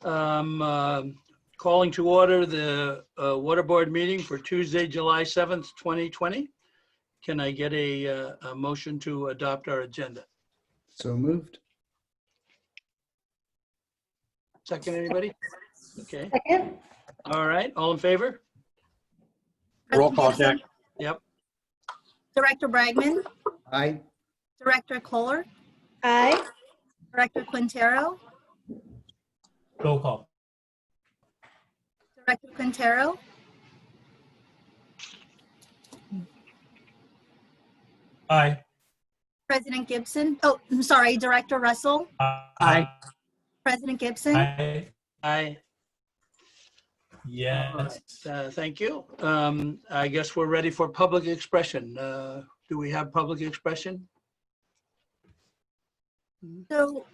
Calling to order the Water Board meeting for Tuesday, July 7th, 2020. Can I get a motion to adopt our agenda? So moved. Second, anybody? Okay. Second. All right. All in favor? Roll call, Jack. Yep. Director Bragman, Aye. Director Kohler, Aye. Director Quintero, Roll call. Director Quintero, Aye. President Gibson. Oh, I'm sorry, Director Russell, Aye. President Gibson. Aye. Aye. Yes. Thank you. I guess we're ready for public expression. Do we have public expression? So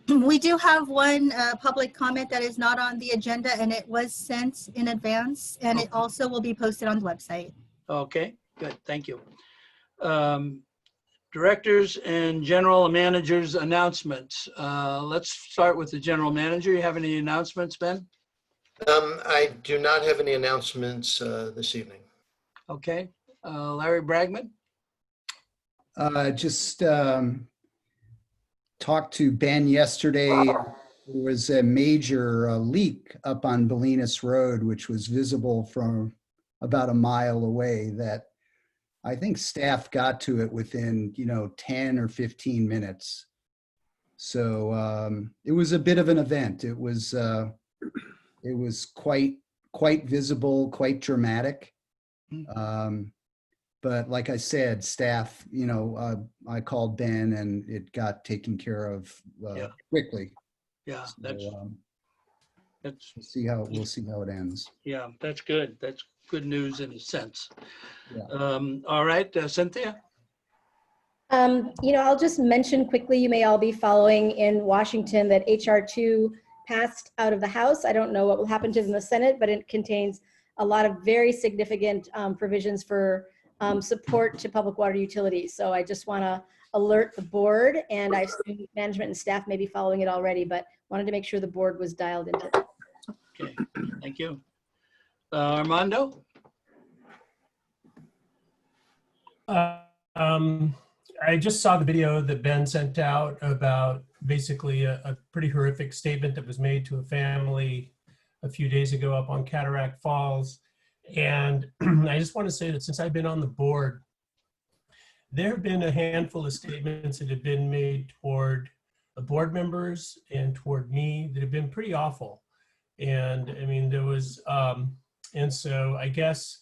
we do have one public comment that is not on the agenda, and it was sent in advance, and it also will be posted on the website. Okay, good. Thank you. Directors and general managers announcements. Let's start with the general manager. You have any announcements, Ben? I do not have any announcements this evening. Okay. Larry Bragman? Just talked to Ben yesterday. There was a major leak up on Bolinas Road, which was visible from about a mile away, that I think staff got to it within, 10 or 15 minutes. So it was a bit of an event. It was quite visible, quite dramatic. But like I said, staff, I called Ben and it got taken care of quickly. Yeah, So, that's we'll see how it ends. yeah, that's good. That's good news in a sense. Yeah. All right, Cynthia? I'll just mention quickly, you may all be following in Washington that HR 2 passed out of the House. I don't know what will happen to it in the Senate, but it contains a lot of very significant provisions for support to public water utilities. So I just want to alert the board, and I assume management and staff may be following it already, but wanted to make sure the board was dialed into that. Okay, thank you. Armando? I just saw the video that Ben sent out about basically a pretty horrific statement that was made to a family a few days ago up on Cataract Falls. And I just want to say that since I've been on the board, there have been a handful of statements that have been made toward the board members and toward me that have been pretty awful. And I mean, there was, and so I guess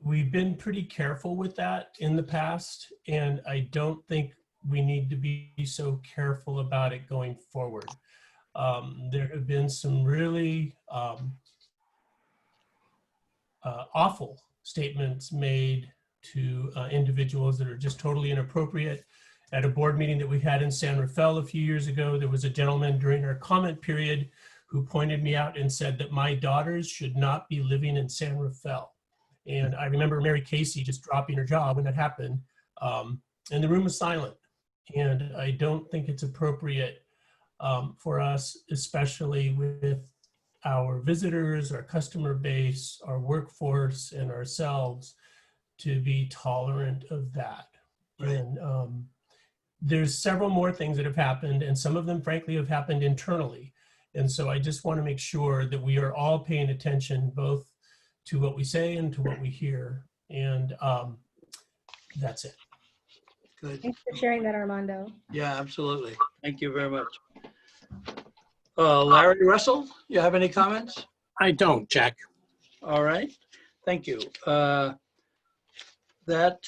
we've been pretty careful with that in the past, and I don't think we need to be so careful about it going forward. There have been some really awful statements made to individuals that are just totally inappropriate. At a board meeting that we had in San Rafael a few years ago, there was a gentleman during our comment period who pointed me out and said that my daughters should not be living in San Rafael. And I remember Mary Casey just dropping her job when that happened, and the room was silent. And I don't think it's appropriate for us, especially with our visitors, our customer base, our workforce, and ourselves, to be tolerant of that. Right. And there's several more things that have happened, and some of them, frankly, have happened internally. And so I just want to make sure that we are all paying attention both to what we say and to what we hear. And that's it. Good. Thanks for sharing that, Armando. Yeah, absolutely. Thank you very much. Larry Russell, you have any comments? I don't, Jack. All right, thank you. That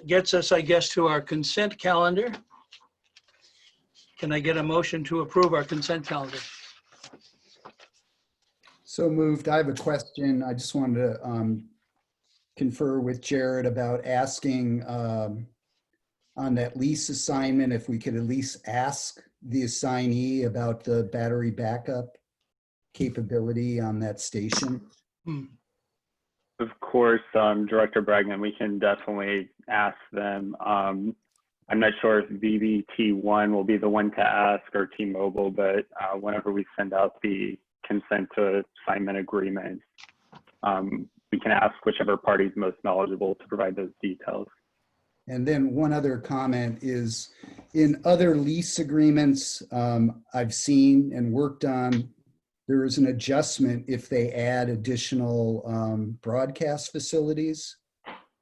gets us, I guess, to our consent calendar. Can I get a motion to approve our consent calendar? So moved. I have a question. I just wanted to confer with Jared about asking on that lease assignment, if we could at least ask the assignee about the battery backup capability on that station. Of course, Director Bragman, we can definitely ask them. I'm not sure if VBT1 will be the one to ask or T-Mobile, but whenever we send out the consent to assignment agreement. We can ask whichever party is most knowledgeable to provide those details. And then one other comment is in other lease agreements I've seen and worked on, there is an adjustment if they add additional broadcast facilities,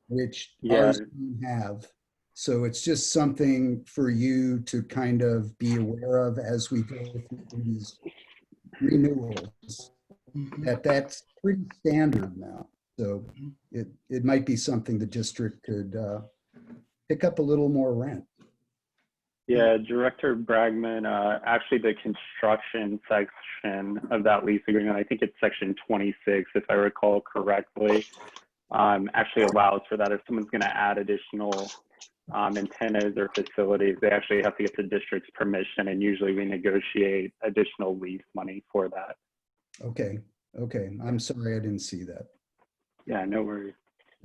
which ours don't have. So it's just something for you to kind of be aware of as we go through these renewals, that's pretty standard now. So it might be something the district could pick up a little more rent. Yeah, Director Bragman, actually the construction section of that lease agreement, I think it's section 26, if I recall correctly, actually allows for that. If someone's going to add additional antennas or facilities, they actually have to get the district's permission, and usually we negotiate additional lease money for that. Okay. I'm sorry I didn't see that. Yeah, no worries.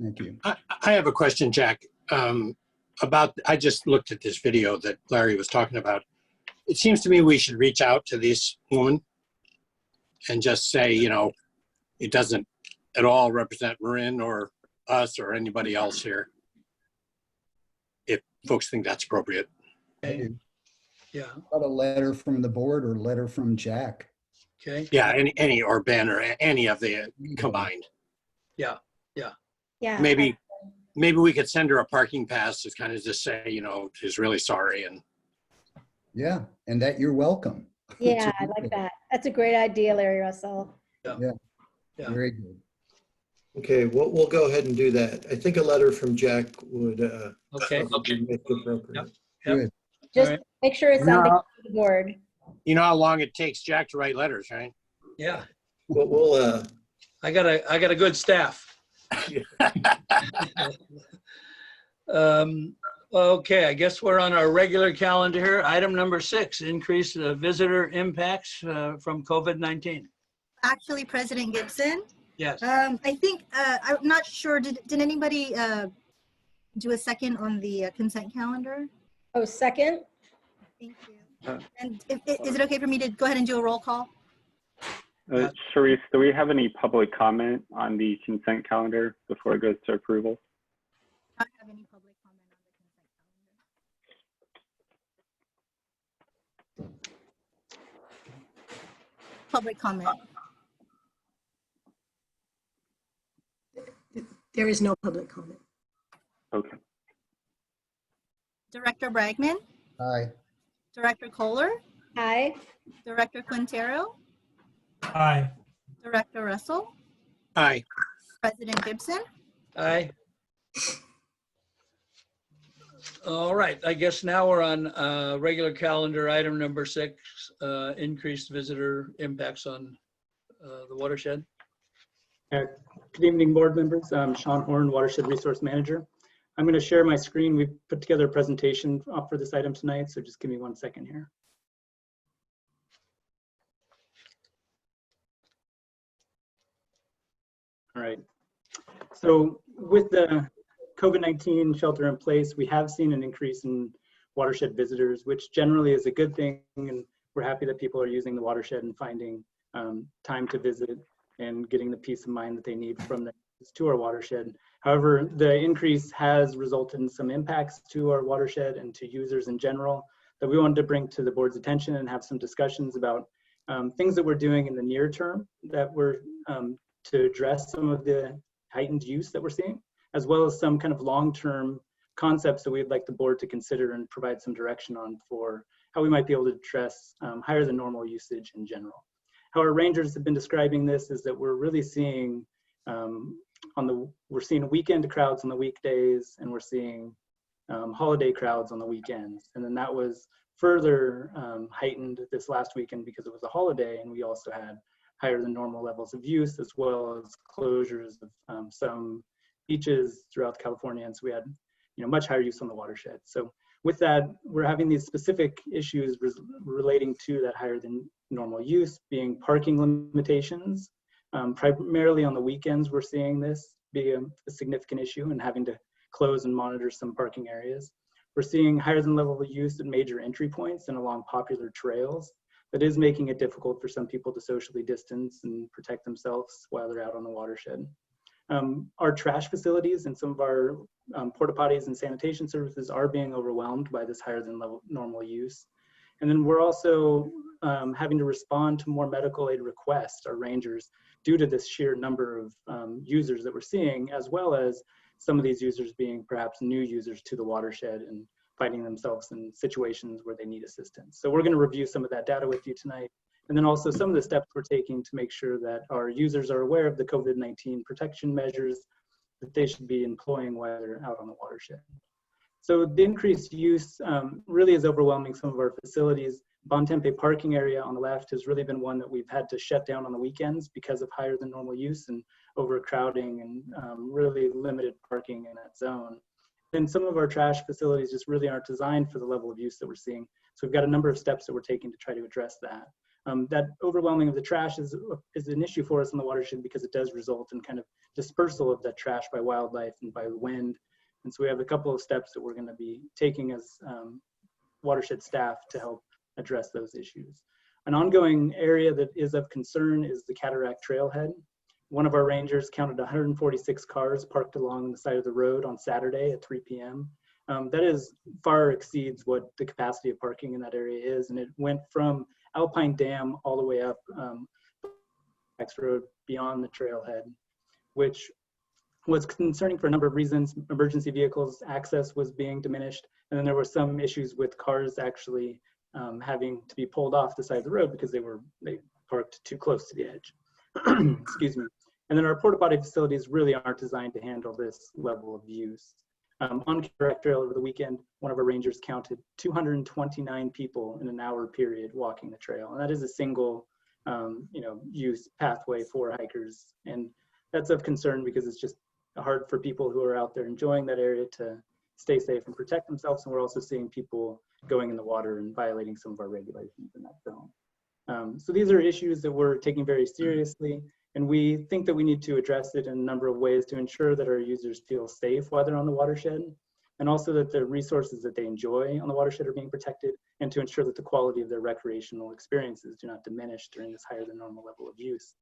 Thank you. I have a question, Jack. I just looked at this video that Larry was talking about. It seems to me we should reach out to this woman and just say, you know, it doesn't at all represent Marin or us or anybody else here, if folks think that's appropriate. Okay. Yeah. Got a letter from the board or letter from Jack? Okay. Yeah, any or Ben or any of the combined. Yeah. Maybe we could send her a parking pass to kind of just say, you know, she's really sorry. And Yeah, and that you're welcome. Yeah, I like that. That's a great idea, Larry Russell. Yeah. Very good. Okay, we'll go ahead and do that. I think a letter from Jack would Okay. probably make it appropriate. Good. Just right. make sure it's on the board. you know how long it takes Jack to write letters, right? Yeah. We'll I got a good staff. Okay, I guess we're on our regular calendar here. Item number 6, increase visitor impacts from COVID-19. Actually, President Gibson, Yes. I think, I'm not sure, did anybody do a second on the consent calendar? Oh, second? Thank you. And is it okay for me to go ahead and do a roll call? Sharice, do we have any public comment on the consent calendar before it goes to approval? I don't have any public comment on the consent calendar. Public comment. There is no public comment. Okay. Director Bragman, Aye. Director Kohler, Aye. Director Quintero, Aye. Director Russell, Aye. President Gibson. Aye. All right, I guess now we're on regular calendar item number 6, increased visitor impacts on the watershed. Good evening, board members. I'm Sean Horn, Watershed Resource Manager. I'm going to share my screen. We've put together a presentation for this item tonight, so just give me 1 second here. All right. So with the COVID-19 shelter in place, we have seen an increase in watershed visitors, which generally is a good thing. And we're happy that people are using the watershed and finding time to visit and getting the peace of mind that they need from the to our watershed. However, the increase has resulted in some impacts to our watershed and to users in general that we wanted to bring to the board's attention and have some discussions about things that we're doing in the near term that we're to address some of the heightened use that we're seeing, as well as some kind of long-term concepts that we'd like the board to consider and provide some direction on for how we might be able to address higher than normal usage in general. How our rangers have been describing this is that we're really seeing we're seeing weekend crowds on the weekdays, and we're seeing holiday crowds on the weekends. And then that was further heightened this last weekend because it was a holiday, and we also had higher than normal levels of use, as well as closures of some beaches throughout California. And so we had much higher use on the watershed. So with that, we're having these specific issues relating to that higher than normal use, being parking limitations. Primarily on the weekends, we're seeing this be a significant issue and having to close and monitor some parking areas. We're seeing higher than level of use at major entry points and along popular trails. that is making it difficult for some people to socially distance and protect themselves while they're out on the watershed. Our trash facilities and some of our porta potties and sanitation services are being overwhelmed by this higher than normal use. And then we're also having to respond to more medical aid requests, our rangers, due to this sheer number of users that we're seeing, as well as some of these users being perhaps new users to the watershed and finding themselves in situations where they need assistance. So we're going to review some of that data with you tonight. And then also some of the steps we're taking to make sure that our users are aware of the COVID-19 protection measures that they should be employing while they're out on the watershed. So the increased use really is overwhelming some of our facilities. Bontempe parking area on the left has really been one that we've had to shut down on the weekends because of higher than normal use and overcrowding and really limited parking in that zone. And some of our trash facilities just really aren't designed for the level of use that we're seeing. So we've got a number of steps that we're taking to try to address that. That overwhelming of the trash is an issue for us in the watershed because it does result in kind of dispersal of that trash by wildlife and by wind. And so we have a couple of steps that we're going to be taking as watershed staff to help address those issues. An ongoing area that is of concern is the Cataract Trailhead. One of our rangers counted 146 cars parked along the side of the road on Saturday at 3 p.m. That is far exceeds what the capacity of parking in that area is, and it went from Alpine Dam all the way up X Road beyond the trailhead, which was concerning for a number of reasons. Emergency vehicles access was being diminished, and then there were some issues with cars actually having to be pulled off the side of the road because they parked too close to the edge. Excuse me. And then our porta potty facilities really aren't designed to handle this level of use. On Cataract Trail over the weekend, one of our rangers counted 229 people in an hour period walking the trail, and that is a single, use pathway for hikers. And that's of concern because it's just hard for people who are out there enjoying that area to stay safe and protect themselves. And we're also seeing people going in the water and violating some of our regulations in that zone. So these are issues that we're taking very seriously, and we think that we need to address it in a number of ways to ensure that our users feel safe while they're on the watershed, and also that the resources that they enjoy on the watershed are being protected, and to ensure that the quality of their recreational experiences do not diminish during this higher than normal level of use.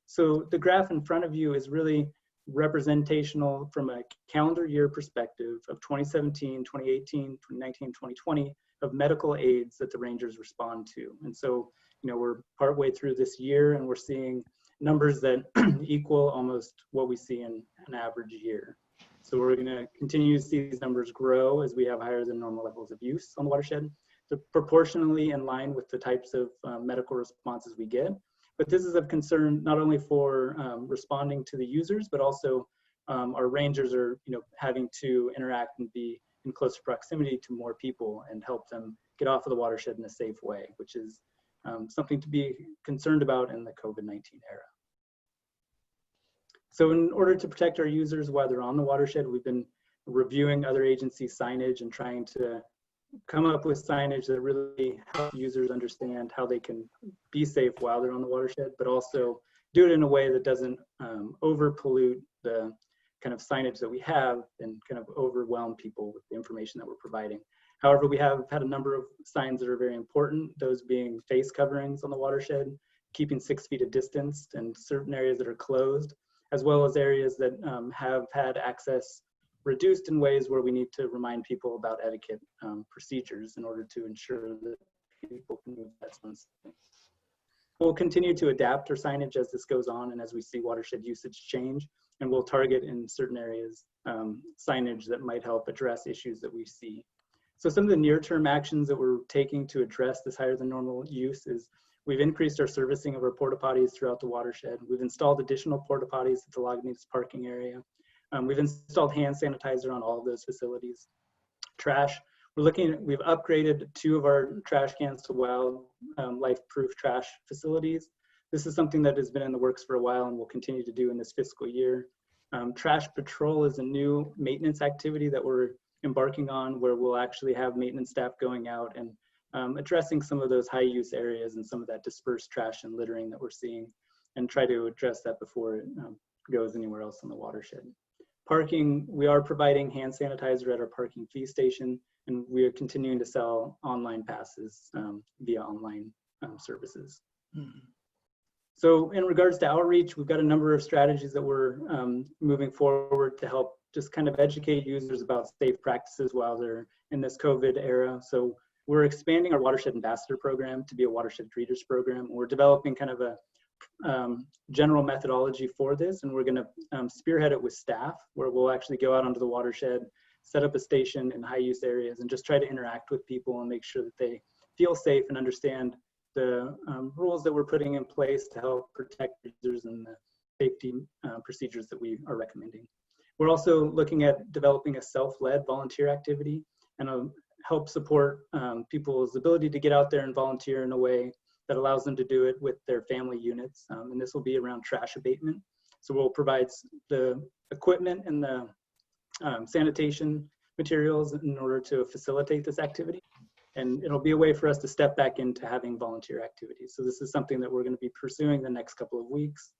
So the graph in front of you is really representational from a calendar year perspective of 2017, 2018, 2019, 2020 of medical aids that the rangers respond to. And so, we're partway through this year and we're seeing numbers that equal almost what we see in an average year. So we're going to continue to see these numbers grow as we have higher than normal levels of use on the watershed. They're proportionally in line with the types of medical responses we get. But this is of concern not only for responding to the users, but also our rangers are having to interact and be in closer proximity to more people and help them get off of the watershed in a safe way, which is something to be concerned about in the COVID-19 era. So in order to protect our users while they're on the watershed, we've been reviewing other agency signage and trying to come up with signage that really help users understand how they can be safe while they're on the watershed, but also do it in a way that doesn't over pollute the kind of signage that we have and kind of overwhelm people with the information that we're providing. However, we have had a number of signs that are very important, those being face coverings on the watershed, keeping 6 feet of distance in certain areas that are closed, as well as areas that have had access reduced in ways where we need to remind people about etiquette procedures in order to ensure that people can move that sort of thing. We'll continue to adapt our signage as this goes on and as we see watershed usage change, and we'll target in certain areas signage that might help address issues that we see. So some of the near-term actions that we're taking to address this higher than normal use is we've increased our servicing of our porta potties throughout the watershed. We've installed additional porta potties at the Lagunitas parking area. We've installed hand sanitizer on all of those facilities. Trash, we've upgraded 2 of our trash cans to wildlife-proof trash facilities. This is something that has been in the works for a while and we'll continue to do in this fiscal year. Trash patrol is a new maintenance activity that we're embarking on where we'll actually have maintenance staff going out and addressing some of those high use areas and some of that dispersed trash and littering that we're seeing and try to address that before it goes anywhere else on the watershed. Parking, we are providing hand sanitizer at our parking fee station, and we are continuing to sell online passes via online services. Mhm. So in regards to outreach, we've got a number of strategies that we're moving forward to help just kind of educate users about safe practices while they're in this COVID era. So we're expanding our Watershed Ambassador program to be a Watershed Greeters program. We're developing kind of a general methodology for this, and we're going to spearhead it with staff, where we'll actually go out onto the watershed, set up a station in high use areas, and just try to interact with people and make sure that they feel safe and understand the rules that we're putting in place to help protect users and the safety procedures that we are recommending. We're also looking at developing a self-led volunteer activity and help support people's ability to get out there and volunteer in a way that allows them to do it with their family units. And this will be around trash abatement. So we'll provide the equipment and the sanitation materials in order to facilitate this activity. And it'll be a way for us to step back into having volunteer activities. So this is something that we're going to be pursuing the next couple of weeks.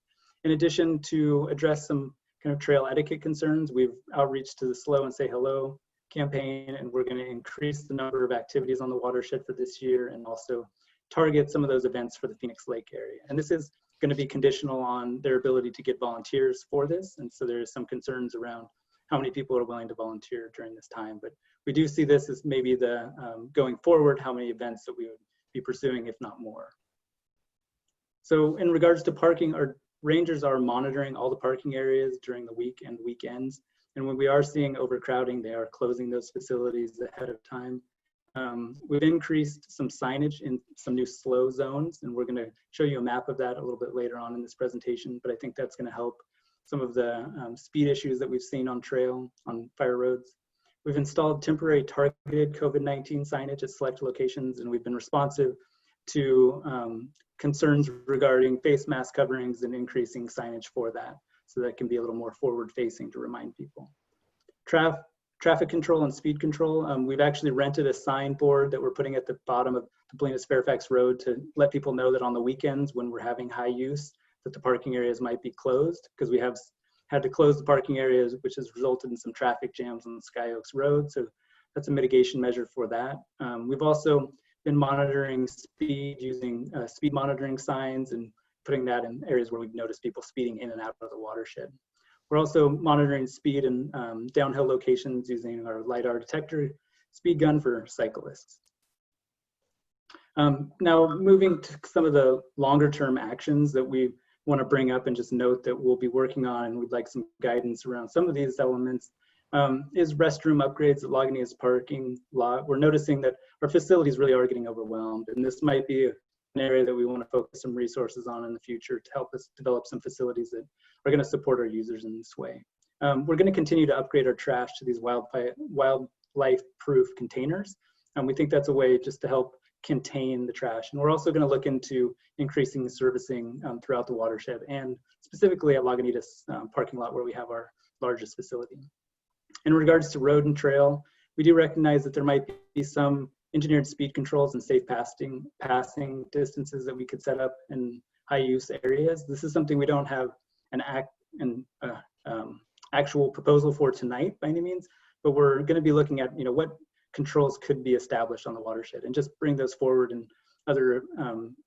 In addition to address some kind of trail etiquette concerns, we've outreached to the Slow and Say Hello campaign, and we're going to increase the number of activities on the watershed for this year and also target some of those events for the Phoenix Lake area. And this is going to be conditional on their ability to get volunteers for this. And so there is some concerns around how many people are willing to volunteer during this time. But we do see this as maybe the going forward, how many events that we would be pursuing, if not more. So in regards to parking, our rangers are monitoring all the parking areas during the week and weekends. And when we are seeing overcrowding, they are closing those facilities ahead of time. We've increased some signage in some new slow zones, and we're going to show you a map of that a little bit later on in this presentation, but I think that's going to help some of the speed issues that we've seen on trail, on fire roads. We've installed temporary targeted COVID-19 signage at select locations, and we've been responsive to concerns regarding face mask coverings and increasing signage for that, so that can be a little more forward-facing to remind people. Traffic control and speed control. We've actually rented a signboard that we're putting at the bottom of the Bolinas-Fairfax Road to let people know that on the weekends when we're having high use, that the parking areas might be closed, because we have had to close the parking areas, which has resulted in some traffic jams on Sky Oaks Road. So that's a mitigation measure for that. We've also been monitoring speed using speed monitoring signs and putting that in areas where we've noticed people speeding in and out of the watershed. We're also monitoring speed in downhill locations using our LiDAR detector speed gun for cyclists. Now moving to some of the longer term actions that we want to bring up and just note that we'll be working on, and we'd like some guidance around some of these elements, is restroom upgrades at Lagunitas parking lot. We're noticing that our facilities really are getting overwhelmed, and this might be an area that we want to focus some resources on in the future to help us develop some facilities that are going to support our users in this way. We're going to continue to upgrade our trash to these wildlife-proof containers. We think that's a way just to help contain the trash. And we're also going to look into increasing the servicing throughout the watershed, and specifically at Lagunitas parking lot, where we have our largest facility. In regards to road and trail, we do recognize that there might be some engineered speed controls and safe passing distances that we could set up in high use areas. This is something we don't have an actual proposal for tonight by any means, but we're going to be looking at what controls could be established on the watershed and just bring those forward in other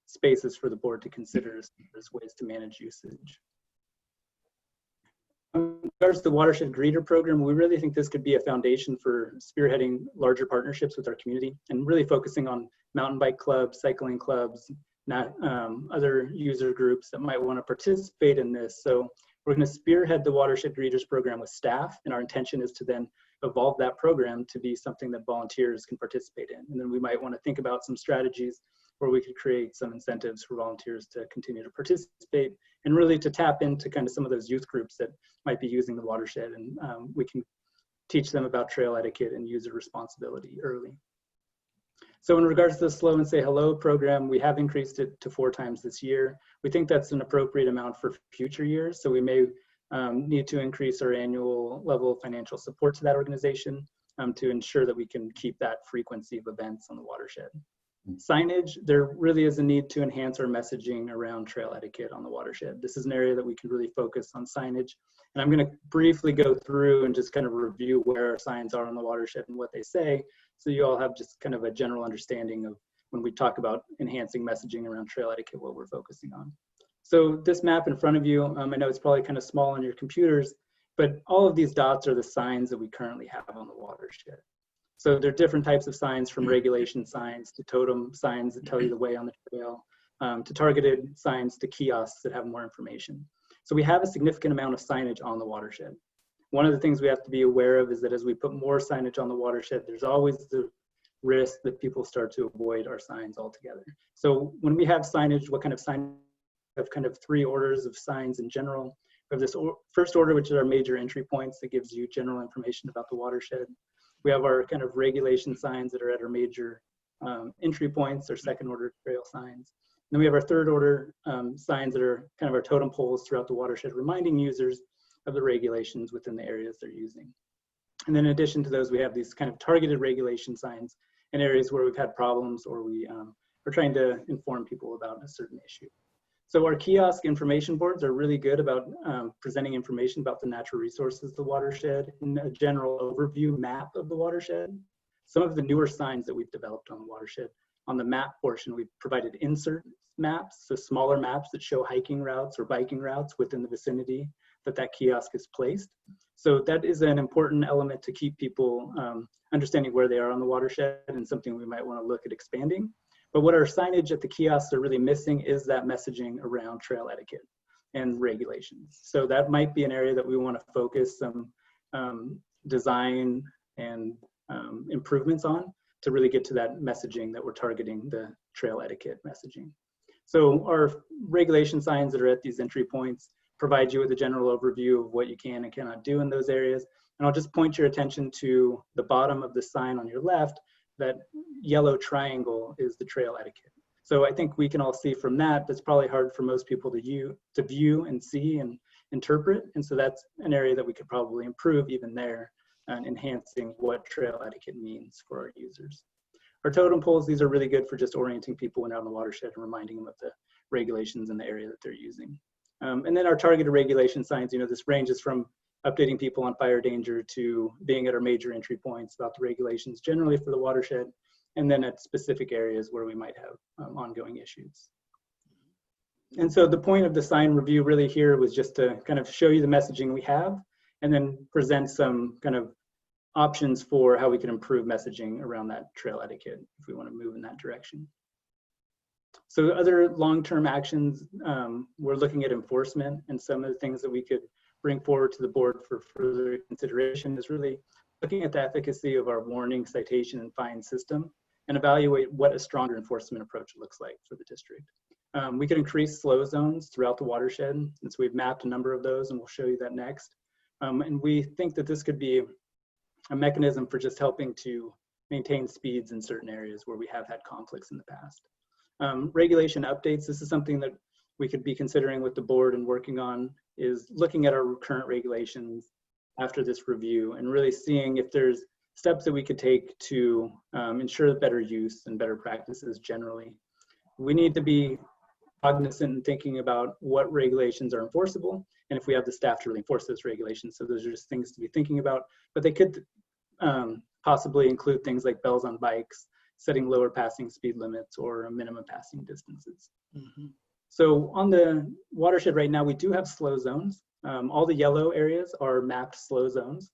spaces for the board to consider as ways to manage usage. In regards to the Watershed Greeter program, we really think this could be a foundation for spearheading larger partnerships with our community and really focusing on mountain bike clubs, cycling clubs, other user groups that might want to participate in this. So we're going to spearhead the Watershed Greeters program with staff, and our intention is to then evolve that program to be something that volunteers can participate in. And then we might want to think about some strategies where we could create some incentives for volunteers to continue to participate and really to tap into kind of some of those youth groups that might be using the watershed, and we can teach them about trail etiquette and user responsibility early. So in regards to the Slow and Say Hello program, we have increased it to 4 times this year. We think that's an appropriate amount for future years, so we may need to increase our annual level of financial support to that organization to ensure that we can keep that frequency of events on the watershed. Signage, there really is a need to enhance our messaging around trail etiquette on the watershed. This is an area that we can really focus on signage. And I'm going to briefly go through and just kind of review where our signs are on the watershed and what they say, so you all have just kind of a general understanding when we talk about enhancing messaging around trail etiquette, what we're focusing on. So this map in front of you, I know it's probably kind of small on your computers, but all of these dots are the signs that we currently have on the watershed. So there are different types of signs, from regulation signs to totem signs that tell you the way on the trail, to targeted signs to kiosks that have more information. So we have a significant amount of signage on the watershed. One of the things we have to be aware of is that as we put more signage on the watershed, there's always the risk that people start to avoid our signs altogether. So when we have signage, what kind of sign? We have kind of 3 orders of signs in general. We have this first order, which is our major entry points that gives you general information about the watershed. We have our kind of regulation signs that are at our major entry points, or second order trail signs. And then we have our third order signs that are kind of our totem poles throughout the watershed, reminding users of the regulations within the areas they're using. And then in addition to those, we have these kind of targeted regulation signs in areas where we've had problems, or we are trying to inform people about a certain issue. So our kiosk information boards are really good about presenting information about the natural resources of the watershed in a general overview map of the watershed. Some of the newer signs that we've developed on the watershed, on the map portion, we've provided insert maps, so smaller maps that show hiking routes or biking routes within the vicinity that kiosk is placed. So that is an important element to keep people understanding where they are on the watershed, and something we might want to look at expanding. But what our signage at the kiosks are really missing is that messaging around trail etiquette and regulations. So that might be an area that we want to focus some design and improvements on to really get to that messaging that we're targeting, the trail etiquette messaging. So our regulation signs that are at these entry points provide you with a general overview of what you can and cannot do in those areas. And I'll just point your attention to the bottom of the sign on your left. That yellow triangle is the trail etiquette. So I think we can all see from that, that's probably hard for most people to view and see and interpret. And so that's an area that we could probably improve even there, and enhancing what trail etiquette means for our users. Our totem poles, these are really good for just orienting people when out on the watershed and reminding them of the regulations in the area that they're using. And then our targeted regulation signs, this ranges from updating people on fire danger to being at our major entry points about the regulations generally for the watershed, and then at specific areas where we might have ongoing issues. And so the point of the sign review really here was just to kind of show you the messaging we have, and then present some kind of options for how we can improve messaging around that trail etiquette if we want to move in that direction. So other long-term actions, we're looking at enforcement, and some of the things that we could bring forward to the board for further consideration is really looking at the efficacy of our warning, citation, and fine system, and evaluate what a stronger enforcement approach looks like for the district. We could increase slow zones throughout the watershed, and so we've mapped a number of those, and we'll show you that next. And we think that this could be a mechanism for just helping to maintain speeds in certain areas where we have had conflicts in the past. Regulation updates, this is something that we could be considering with the board and working on, is looking at our current regulations after this review and really seeing if there's steps that we could take to ensure better use and better practices generally. We need to be cognizant and thinking about what regulations are enforceable, and if we have the staff to really enforce those regulations. So those are just things to be thinking about, but they could possibly include things like bells on bikes, setting lower passing speed limits, or minimum passing distances. Mm-hmm. So on the watershed right now, we do have slow zones. All the yellow areas are mapped slow zones.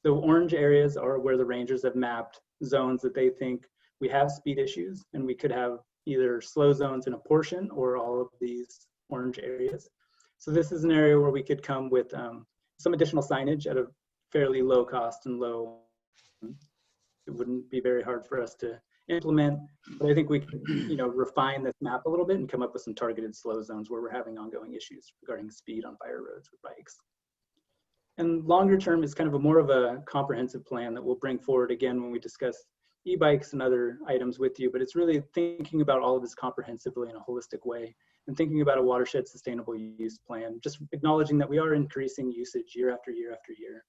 The orange areas are where the rangers have mapped zones that they think we have speed issues, and we could have either slow zones in a portion or all of these orange areas. So this is an area where we could come with some additional signage at a fairly low cost and low. It wouldn't be very hard for us to implement, but I think we could, refine this map a little bit and come up with some targeted slow zones where we're having ongoing issues regarding speed on fire roads with bikes. And longer term is kind of more of a comprehensive plan that we'll bring forward again when we discuss e-bikes and other items with you, but it's really thinking about all of this comprehensively in a holistic way and thinking about a watershed sustainable use plan, just acknowledging that we are increasing usage year after year after year.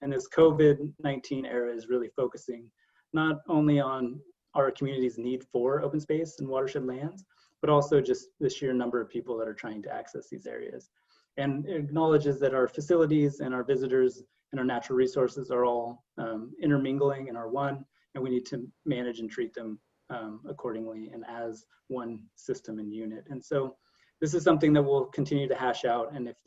And this COVID-19 era is really focusing not only on our community's need for open space and watershed lands, but also just the sheer number of people that are trying to access these areas. And it acknowledges that our facilities and our visitors and our natural resources are all intermingling and are one, and we need to manage and treat them accordingly and as one system and unit. And so this is something that we'll continue to hash out. And if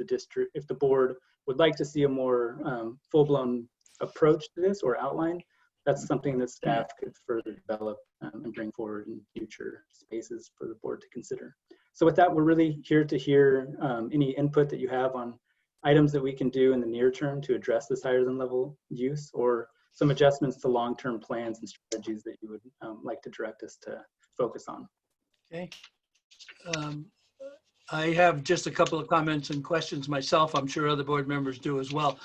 the board would like to see a more full-blown approach to this or outline, that's something that staff could further develop and bring forward in future spaces for the board to consider. So with that, we're really here to hear any input that you have on items that we can do in the near term to address this higher than level use, or some adjustments to long-term plans and strategies that you would like to direct us to focus on. Okay. I have just a couple of comments and questions myself. I'm sure other board members do as well.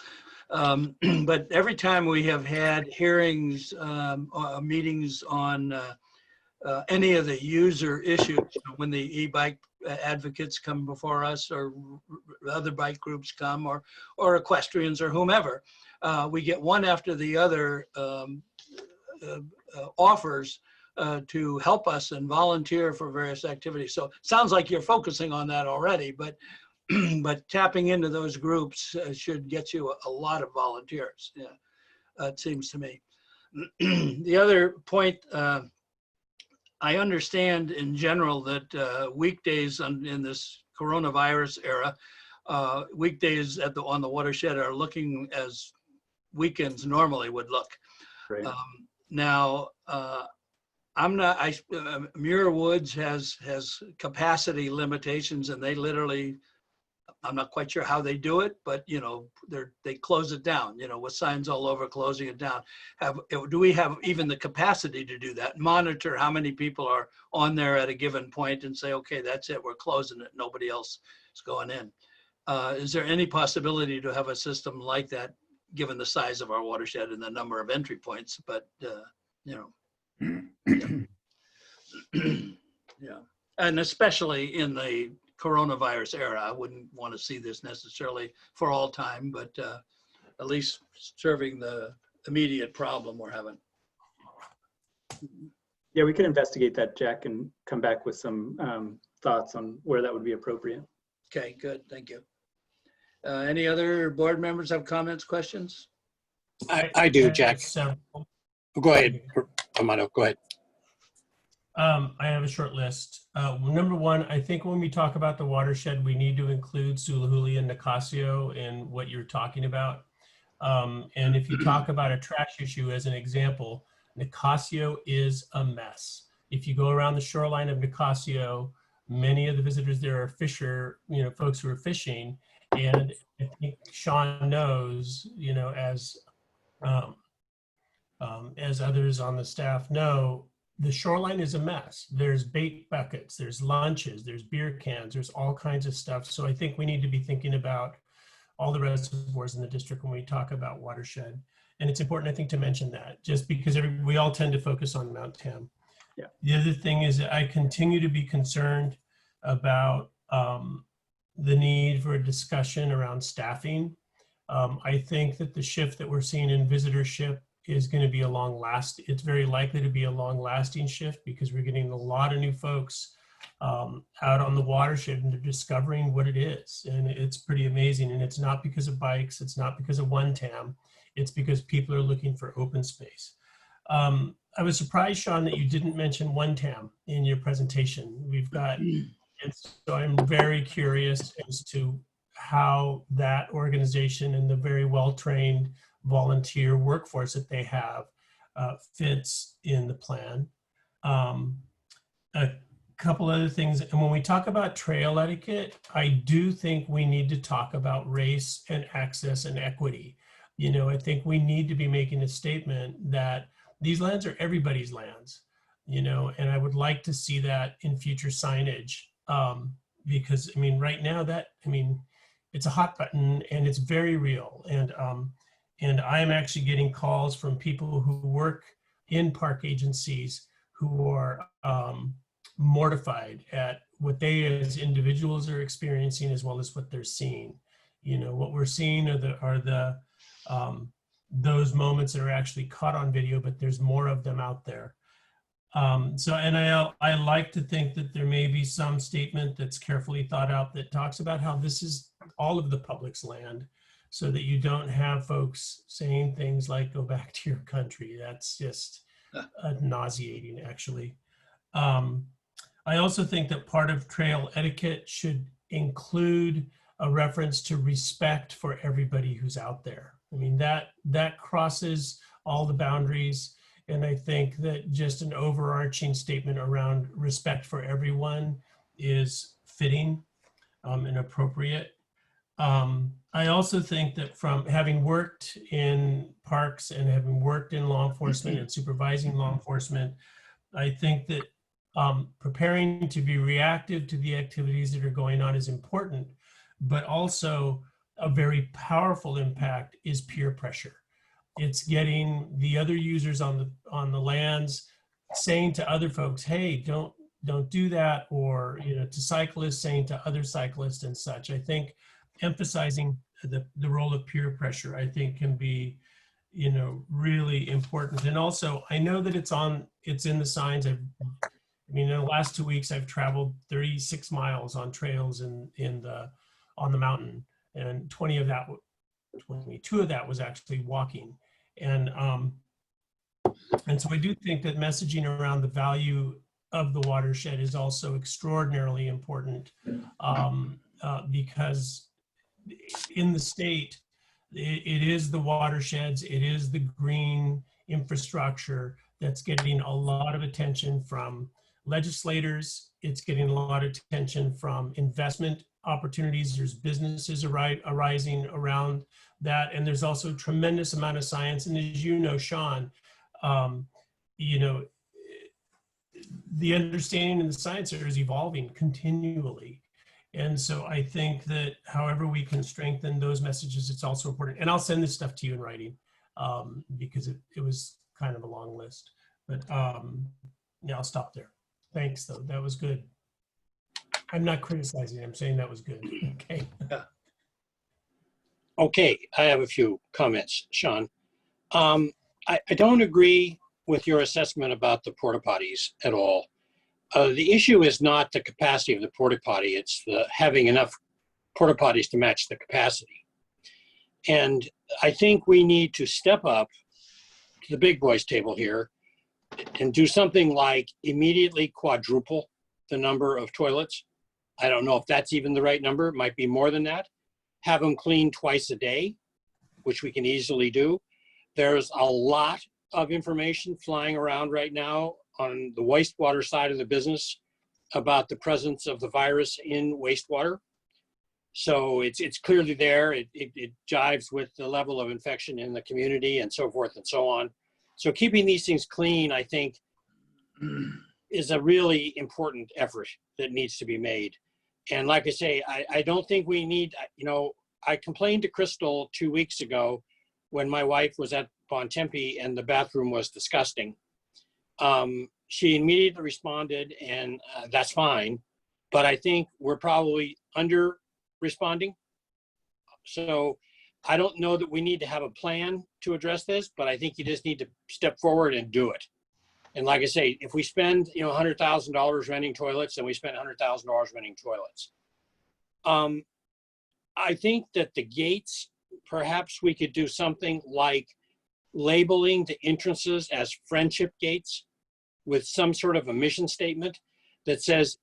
But every time we have had hearings, or meetings on any of the user issues, when the e-bike advocates come before us, or other bike groups come, or equestrians or whomever, we get one after the other offers to help us and volunteer for various activities. So it sounds like you're focusing on that already, but but tapping into those groups should get you a lot of volunteers. Yeah, it seems to me. The other point, I understand in general that weekdays in this coronavirus era, weekdays on the watershed are looking as weekends normally would look. Right. Now, Muir Woods has capacity limitations, and they literally, I'm not quite sure how they do it, but you know, they close it down, you know, with signs all over closing it down. Do we have even the capacity to do that? Monitor how many people are on there at a given point and say, okay, that's it, we're closing it, nobody else is going in. Is there any possibility to have a system like that, given the size of our watershed and the number of entry points? But you know, yeah, and especially in the coronavirus era, I wouldn't want to see this necessarily for all time, but at least serving the immediate problem we're having. Yeah, we can investigate that, Jack, and come back with some thoughts on where that would be appropriate. Okay, good, thank you. Any other board members have comments, questions? I do, Jack. Go ahead, Amato, go ahead. I have a short list. Number one, I think when we talk about the watershed, we need to include Sulahuli and Nicasio in what you're talking about. And if you talk about a trash issue as an example, Nicasio is a mess. If you go around the shoreline of Nicasio, many of the visitors there are folks who are fishing. And I think Sean knows, you know, as others on the staff know, the shoreline is a mess. There's bait buckets, there's lunches, there's beer cans, there's all kinds of stuff. So I think we need to be thinking about all the reservoirs in the district when we talk about watershed. And it's important, I think, to mention that, just because we all tend to focus on Mount Tam. Yeah. The other thing is that I continue to be concerned about the need for a discussion around staffing. I think that the shift that we're seeing in visitorship is going to be it's very likely to be a long-lasting shift, because we're getting a lot of new folks out on the watershed and they're discovering what it is. And it's pretty amazing. And it's not because of bikes, it's not because of one TAM, it's because people are looking for open space. I was surprised, Sean, that you didn't mention one TAM in your presentation. We've got, so I'm very curious as to how that organization and the very well-trained volunteer workforce that they have fits in the plan. A couple other things, and when we talk about trail etiquette, I do think we need to talk about race and access and equity. You know, I think we need to be making a statement that these lands are everybody's lands, you know, and I would like to see that in future signage, because I mean, right now it's a hot button and it's very real. And I am actually getting calls from people who work in park agencies who are mortified at what they as individuals are experiencing, as well as what they're seeing. You know, what we're seeing are those moments that are actually caught on video, but there's more of them out there. I like to think that there may be some statement that's carefully thought out that talks about how this is all of the public's land, so that you don't have folks saying things like, go back to your country. That's just nauseating, actually. I also think that part of trail etiquette should include a reference to respect for everybody who's out there. I mean, that crosses all the boundaries. And I think that just an overarching statement around respect for everyone is fitting and appropriate. I also think that from having worked in parks and having worked in law enforcement and supervising law enforcement, I think that preparing to be reactive to the activities that are going on is important, but also a very powerful impact is peer pressure. It's getting the other users on the lands saying to other folks, hey, don't do that, or to cyclists saying to other cyclists and such. I think emphasizing the role of peer pressure, I think, can be really important. And also, I know that it's in the signs. In the last 2 weeks, I've traveled 36 miles on trails on the mountain, and 22 of that was actually walking. And so I do think that messaging around the value of the watershed is also extraordinarily important, because in the state, it is the watersheds, it is the green infrastructure that's getting a lot of attention from legislators. It's getting a lot of attention from investment opportunities. There's businesses arising around that. And there's also a tremendous amount of science. And as you know, Sean, the understanding and the science is evolving continually. And so I think that however we can strengthen those messages, it's also important. And I'll send this stuff to you in writing, because it was kind of a long list. But yeah, I'll stop there. Thanks, though. That was good. I'm not criticizing. I'm saying that was good. Okay. Okay, I have a few comments, Sean. I don't agree with your assessment about the porta potties at all. The issue is not the capacity of the porta potty, it's the having enough porta potties to match the capacity. And I think we need to step up to the big boys table here and do something like immediately quadruple the number of toilets. I don't know if that's even the right number. It might be more than that. Have them clean twice a day, which we can easily do. There's a lot of information flying around right now on the wastewater side of the business about the presence of the virus in wastewater. So it's clearly there. It jives with the level of infection in the community and so forth and so on. So keeping these things clean, I think, is a really important effort that needs to be made. And like I say, I don't think we need, I complained to Crystal 2 weeks ago when my wife was at Bontempi and the bathroom was disgusting. She immediately responded, and that's fine. But I think we're probably under responding. So I don't know that we need to have a plan to address this, but I think you just need to step forward and do it. And like I say, if we spend, $100,000 renting toilets, then we spend $100,000 renting toilets. I think that the gates, perhaps we could do something like labeling the entrances as friendship gates with some sort of a mission statement that says,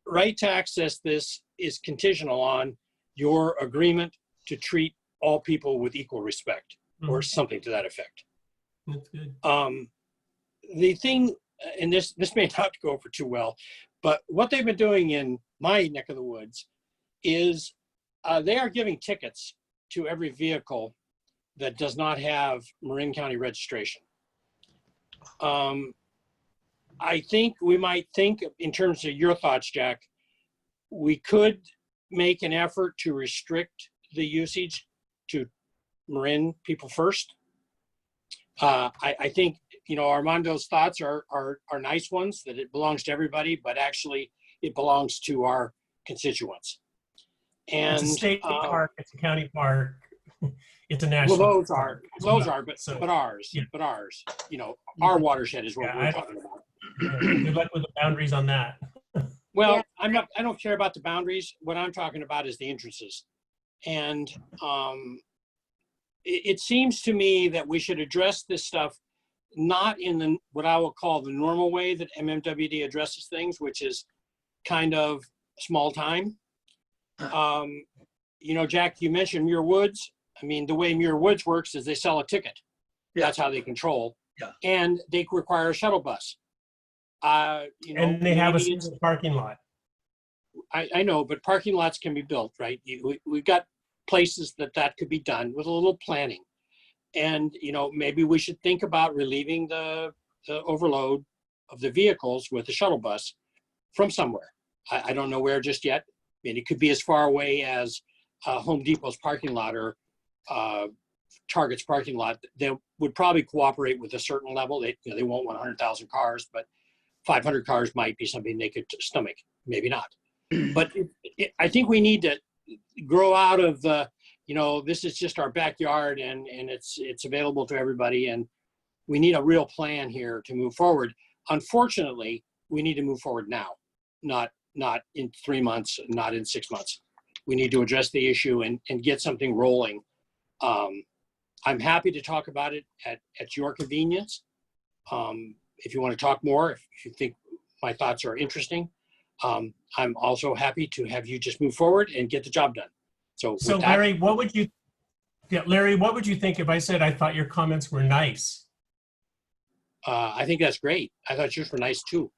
right to access this is conditional on your agreement to treat all people with equal respect, or something to that effect. That's good. The thing, and this may not go over too well, but what they've been doing in my neck of the woods is they are giving tickets to every vehicle that does not have Marin County registration. I think we might think, in terms of your thoughts, Jack, we could make an effort to restrict the usage to Marin people first. I think, Armando's thoughts are nice ones, that it belongs to everybody, but actually it belongs to our constituents. And It's a state park, it's a county park, it's a national well, park. but ours, our watershed is what we're talking about. Good luck with the boundaries on that. Well, I don't care about the boundaries. What I'm talking about is the entrances. And it seems to me that we should address this stuff not in the what I will call the normal way that MMWD addresses things, which is kind of small time. You know, Jack, you mentioned Muir Woods. I mean, the way Muir Woods works is they sell a ticket. Yeah. That's how they control. Yeah. And they require a shuttle bus. You know, And they have a maybe it's- single parking lot. I know, but parking lots can be built, right? We've got places that could be done with a little planning. And, you know, maybe we should think about relieving the overload of the vehicles with a shuttle bus from somewhere. I don't know where just yet. I mean, it could be as far away as Home Depot's parking lot or Target's parking lot. They would probably cooperate with a certain level. They won't want 100,000 cars, but 500 cars might be something they could stomach. Maybe not. But I think we need to grow out of the, you know, this is just our backyard and it's available to everybody. And we need a real plan here to move forward. Unfortunately, we need to move forward now, not in 3 months, not in 6 months. We need to address the issue and get something rolling. I'm happy to talk about it at your convenience. If you want to talk more, if you think my thoughts are interesting, I'm also happy to have you just move forward and get the job done. So with that, Larry, what would you think if I said I thought your comments were nice? I think that's great. I thought yours were nice too.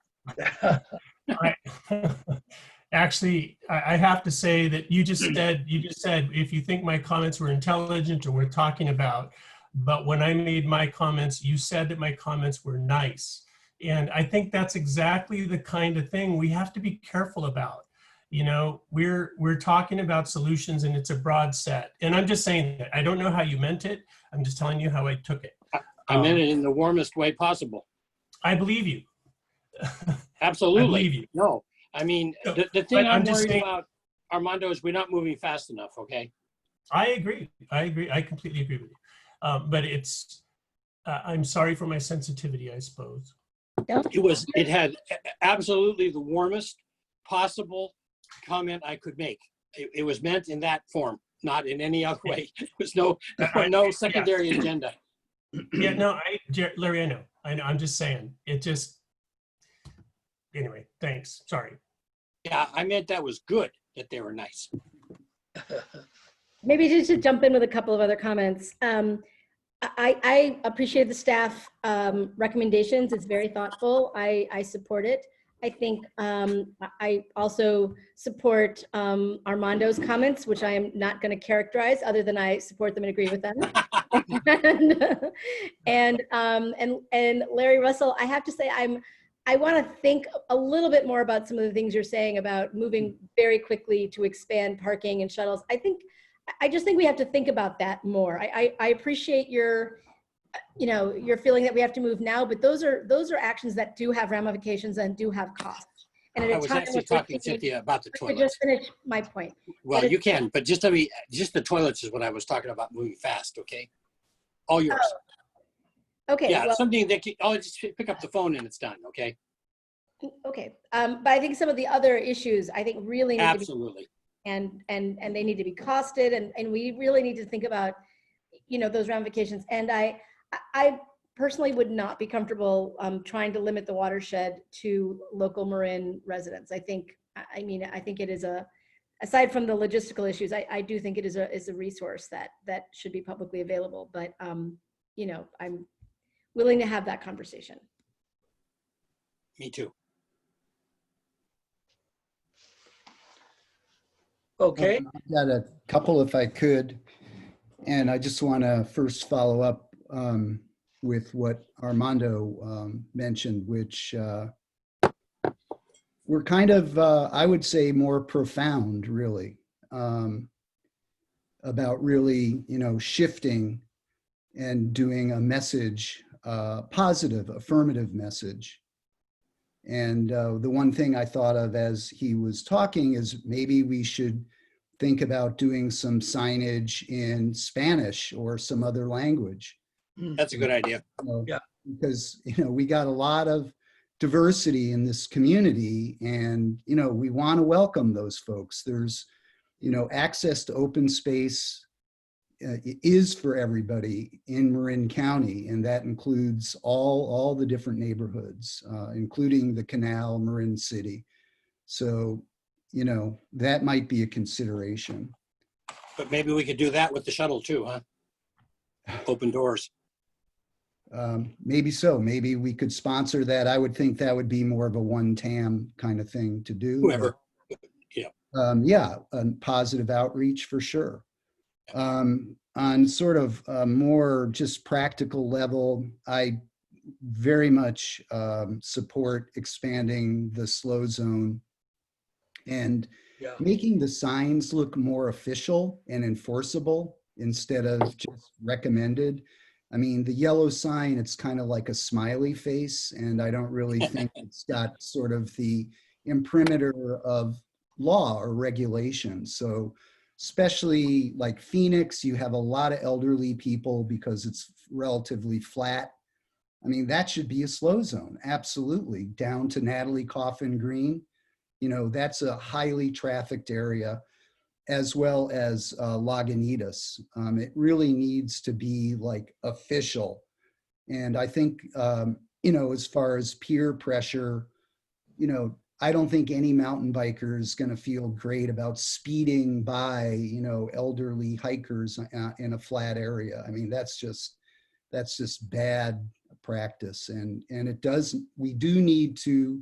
Actually, I have to say that you just said if you think my comments were intelligent or worth talking about, but when I made my comments, you said that my comments were nice. And I think that's exactly the kind of thing we have to be careful about. You know, we're talking about solutions and it's a broad set. And I'm just saying that I don't know how you meant it. I'm just telling you how I took it. I meant it in the warmest way possible. I believe you. Absolutely. I believe you. No, I mean, the thing But I'm I'm just worried saying- about, Armando, is we're not moving fast enough, okay? I agree. I completely agree with you. But it's, I'm sorry for my sensitivity, I suppose. It had absolutely the warmest possible comment I could make. It was meant in that form, not in any other way. There was no secondary agenda. Yeah, no, Larry, I know. I'm just saying. It just, anyway, thanks. Sorry. Yeah, I meant that was good, that they were nice. Maybe just to jump in with a couple of other comments. I appreciate the staff recommendations. It's very thoughtful. I support it. I think I also support Armando's comments, which I am not going to characterize other than I support them and agree with them. and Larry Russell, I have to say I want to think a little bit more about some of the things you're saying about moving very quickly to expand parking and shuttles. I just think we have to think about that more. I appreciate your feeling that we have to move now, but those are actions that do have ramifications and do have costs. And I was actually talking, Cynthia, about the toilets. Just finish my point. Well, you can, but just the toilets is what I was talking about moving fast, okay? All yours. Oh, okay. Yeah, well, something that I'll just pick up the phone and it's done, okay? Okay. But I think some of the other issues I think really need Absolutely. to be and they need to be costed and we really need to think about those ramifications. And I personally would not be comfortable trying to limit the watershed to local Marin residents. I think it is aside from the logistical issues, I do think it is a resource that should be publicly available. But I'm willing to have that conversation. Me too. Okay. I've got a couple if I could. And I just want to first follow up with what Armando mentioned, which were kind of, I would say, more profound, really, about really, shifting and doing a message, positive, affirmative message. And the one thing I thought of as he was talking is maybe we should think about doing some signage in Spanish or some other language. That's a good idea. Yeah. Because, we got a lot of diversity in this community and, we want to welcome those folks. There's, access to open space is for everybody in Marin County, and that includes all the different neighborhoods, including the Canal, Marin City. So, that might be a consideration. But maybe we could do that with the shuttle too, huh? Open doors. Maybe so. Maybe we could sponsor that. I would think that would be more of a one-TAM kind of thing to do. Whoever. Yeah, positive outreach for sure. On sort of a more just practical level, I very much support expanding the slow zone and making the signs look more official and enforceable instead of just recommended. I mean, the yellow sign, it's kind of like a smiley face, and I don't really think it's got sort of the imprimatur of law or regulation. So especially like Phoenix, you have a lot of elderly people because it's relatively flat. I mean, that should be a slow zone, absolutely, down to Natalie Coffin Green. That's a highly trafficked area, as well as Lagunitas. It really needs to be like official. And I think, as far as peer pressure, I don't think any mountain biker is going to feel great about speeding by, elderly hikers in a flat area. I mean, that's just bad practice. And we do need to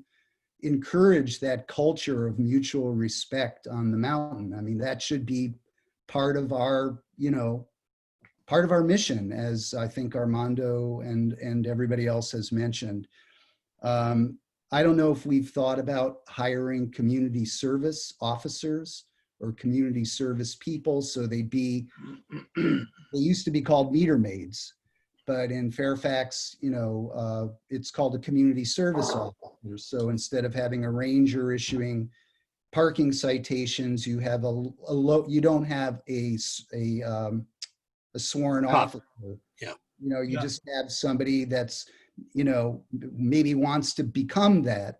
encourage that culture of mutual respect on the mountain. I mean, that should be part of our mission, as I think Armando and everybody else has mentioned. I don't know if we've thought about hiring community service officers or community service people. So they used to be called meter maids, but in Fairfax, it's called a community service officer. So instead of having a ranger issuing parking citations, you have you don't have a sworn officer. Yeah. You just have somebody that's, maybe wants to become that,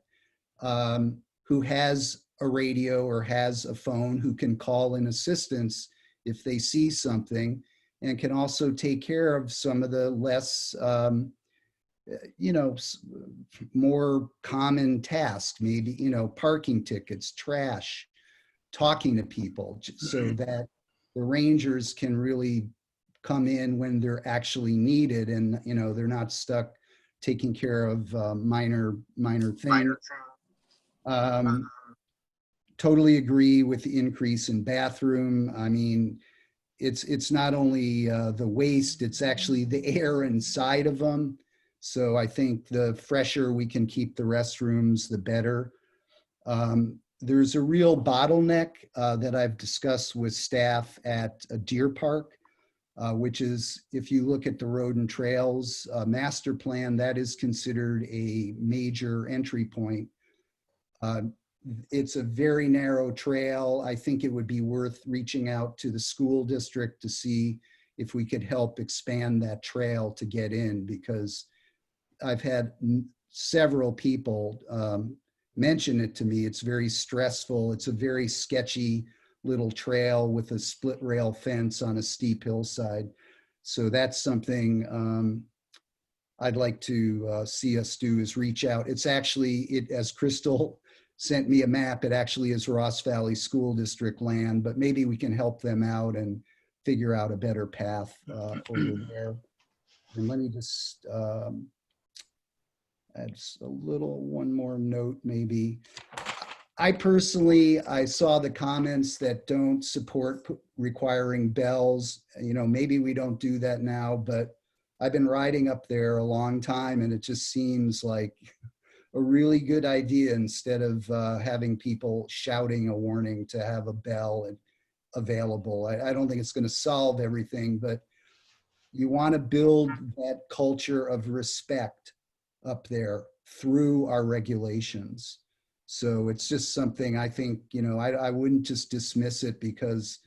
who has a radio or has a phone, who can call in assistance if they see something, and can also take care of some of the less, more common tasks, maybe, parking tickets, trash, talking to people, so that the rangers can really come in when they're actually needed, and they're not stuck taking care of minor things. Totally agree with the increase in bathroom. I mean, it's not only the waste, it's actually the air inside of them. So I think the fresher we can keep the restrooms, the better. There's a real bottleneck that I've discussed with staff at a Deer Park, which is, if you look at the road and trails master plan, that is considered a major entry point. It's a very narrow trail. I think it would be worth reaching out to the school district to see if we could help expand that trail to get in, because I've had several people mention it to me. It's very stressful. It's a very sketchy little trail with a split rail fence on a steep hillside. So that's something I'd like to see us do, is reach out. It's actually, as Crystal sent me a map, it actually is Ross Valley School District land, but maybe we can help them out and figure out a better path over there. And let me just add one more note maybe. I saw the comments that don't support requiring bells. Maybe we don't do that now, but I've been riding up there a long time, and it just seems like a really good idea, instead of having people shouting a warning, to have a bell available. I don't think it's going to solve everything, but you want to build that culture of respect up there through our regulations. So it's just something I think, I wouldn't just dismiss it because,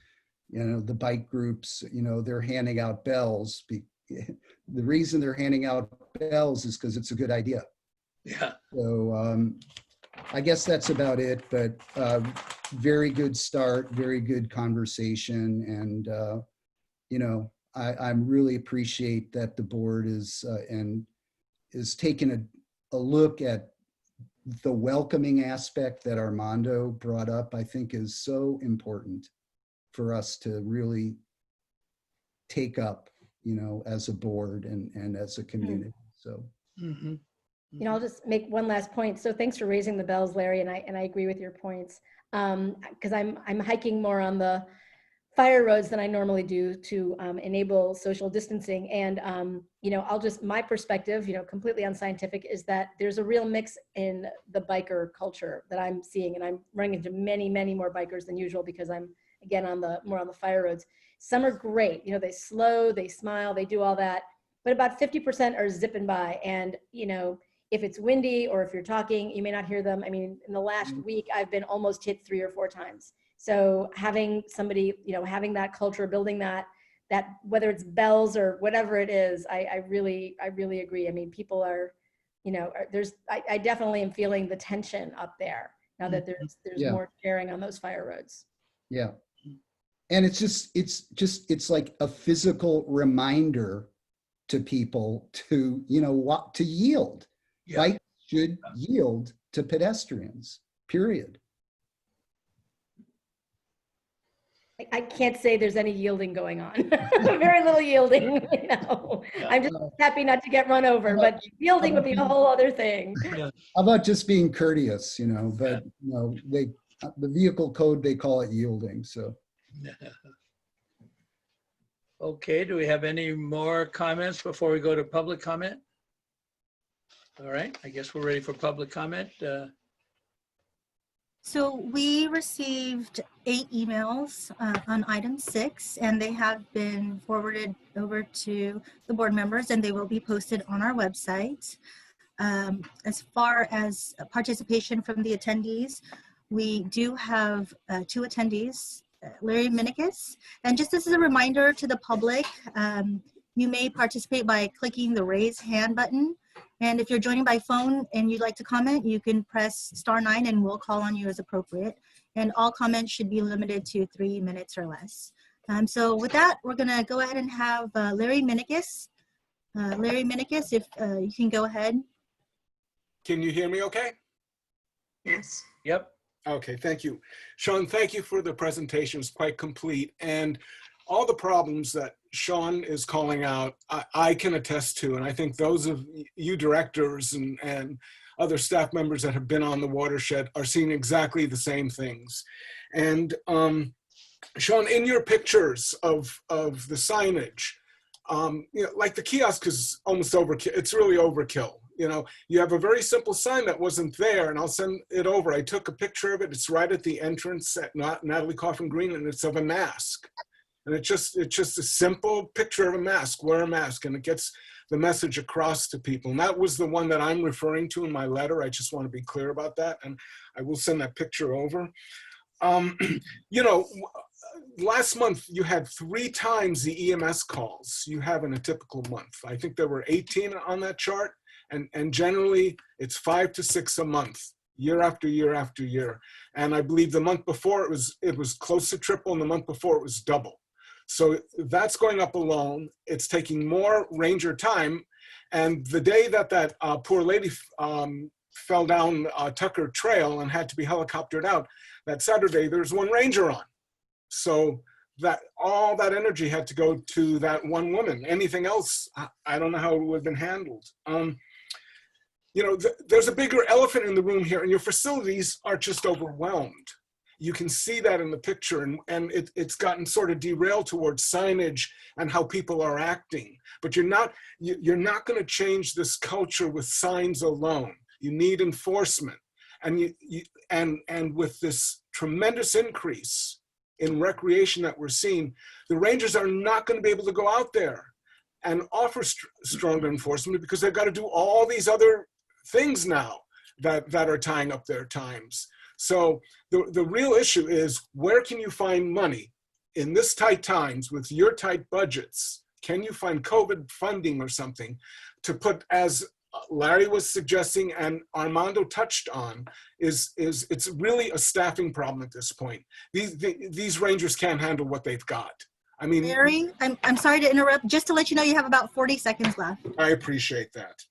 the bike groups, they're handing out bells. The reason they're handing out bells is because it's a good idea. Yeah. So I guess that's about it, but very good start, very good conversation. And I really appreciate that the board is taking a look at the welcoming aspect that Armando brought up. I think is so important for us to really take up, as a board and as a community. So. Mhm. I'll just make one last point. So thanks for raising the bells, Larry, and I agree with your points. Because I'm hiking more on the fire roads than I normally do to enable social distancing. And my perspective, completely unscientific, is that there's a real mix in the biker culture that I'm seeing, and I'm running into many, many more bikers than usual because I'm again more on the fire roads. Some are great, they slow, they smile, they do all that, but about 50% are zipping by. And if it's windy or if you're talking, you may not hear them. I mean, in the last week, I've been almost hit 3 or 4 times. So having somebody, having that culture, building that whether it's bells or whatever it is, I really agree. I mean, people are, I definitely am feeling the tension up there now that there's Yeah. more sharing on those fire roads. Yeah. And it's like a physical reminder to people to, to yield. Yeah. Bikes should yield to pedestrians, period. I can't say there's any yielding going on. Very little yielding, I'm just happy not to get run over, but yielding would be a whole other thing. Yeah. How about just being courteous, but the vehicle code, they call it yielding. So. Okay, do we have any more comments before we go to public comment? All right, I guess we're ready for public comment. So we received 8 emails on item 6, and they have been forwarded over to the board members, and they will be posted on our website. As far as participation from the attendees, we do have 2 attendees, Larry Minikis. And just as a reminder to the public, you may participate by clicking the raise hand button. And if you're joining by phone and you'd like to comment, you can press *9 and we'll call on you as appropriate. And all comments should be limited to 3 minutes or less. So with that, we're gonna go ahead and have Larry Minikis. Larry Minikis, if you can go ahead. Can you hear me okay? Yes. Yep. Okay, thank you. Sean, thank you for the presentation. It's quite complete. And all the problems that Sean is calling out, I can attest to. And I think those of you directors and other staff members that have been on the watershed are seeing exactly the same things. And Sean, in your pictures of the signage, like the kiosk is almost overkill. It's really overkill. You have a very simple sign that wasn't there, and I'll send it over. I took a picture of it. It's right at the entrance at Natalie Coffin Green, and it's of a mask. And it's just a simple picture of a mask. Wear a mask, and it gets the message across to people. And that was the one that I'm referring to in my letter. I just want to be clear about that, and I will send that picture over. Last month you had 3 times the EMS calls you have in a typical month. I think there were 18 on that chart. And generally, it's 5 to 6 a month, year after year after year. And I believe the month before it was close to triple, and the month before it was double. So that's going up alone. It's taking more ranger time. And the day that poor lady fell down Tucker Trail and had to be helicoptered out, that Saturday, there's 1 ranger on. So that all that energy had to go to that 1 woman. Anything else, I don't know how it would have been handled. There's a bigger elephant in the room here, and your facilities are just overwhelmed. You can see that in the picture, and it's gotten sort of derailed towards signage and how people are acting. But you're not going to change this culture with signs alone. You need enforcement, and with this tremendous increase in recreation that we're seeing, the rangers are not going to be able to go out there and offer stronger enforcement because they've got to do all these other things now that are tying up their times. So the real issue is, where can you find money in this tight times with your tight budgets? Can you find COVID funding or something to put, as Larry was suggesting and Armando touched on, it's really a staffing problem at this point. These rangers can't handle what they've got. I mean, Larry, I'm sorry to interrupt. Just to let you know, you have about 40 seconds left. I appreciate that.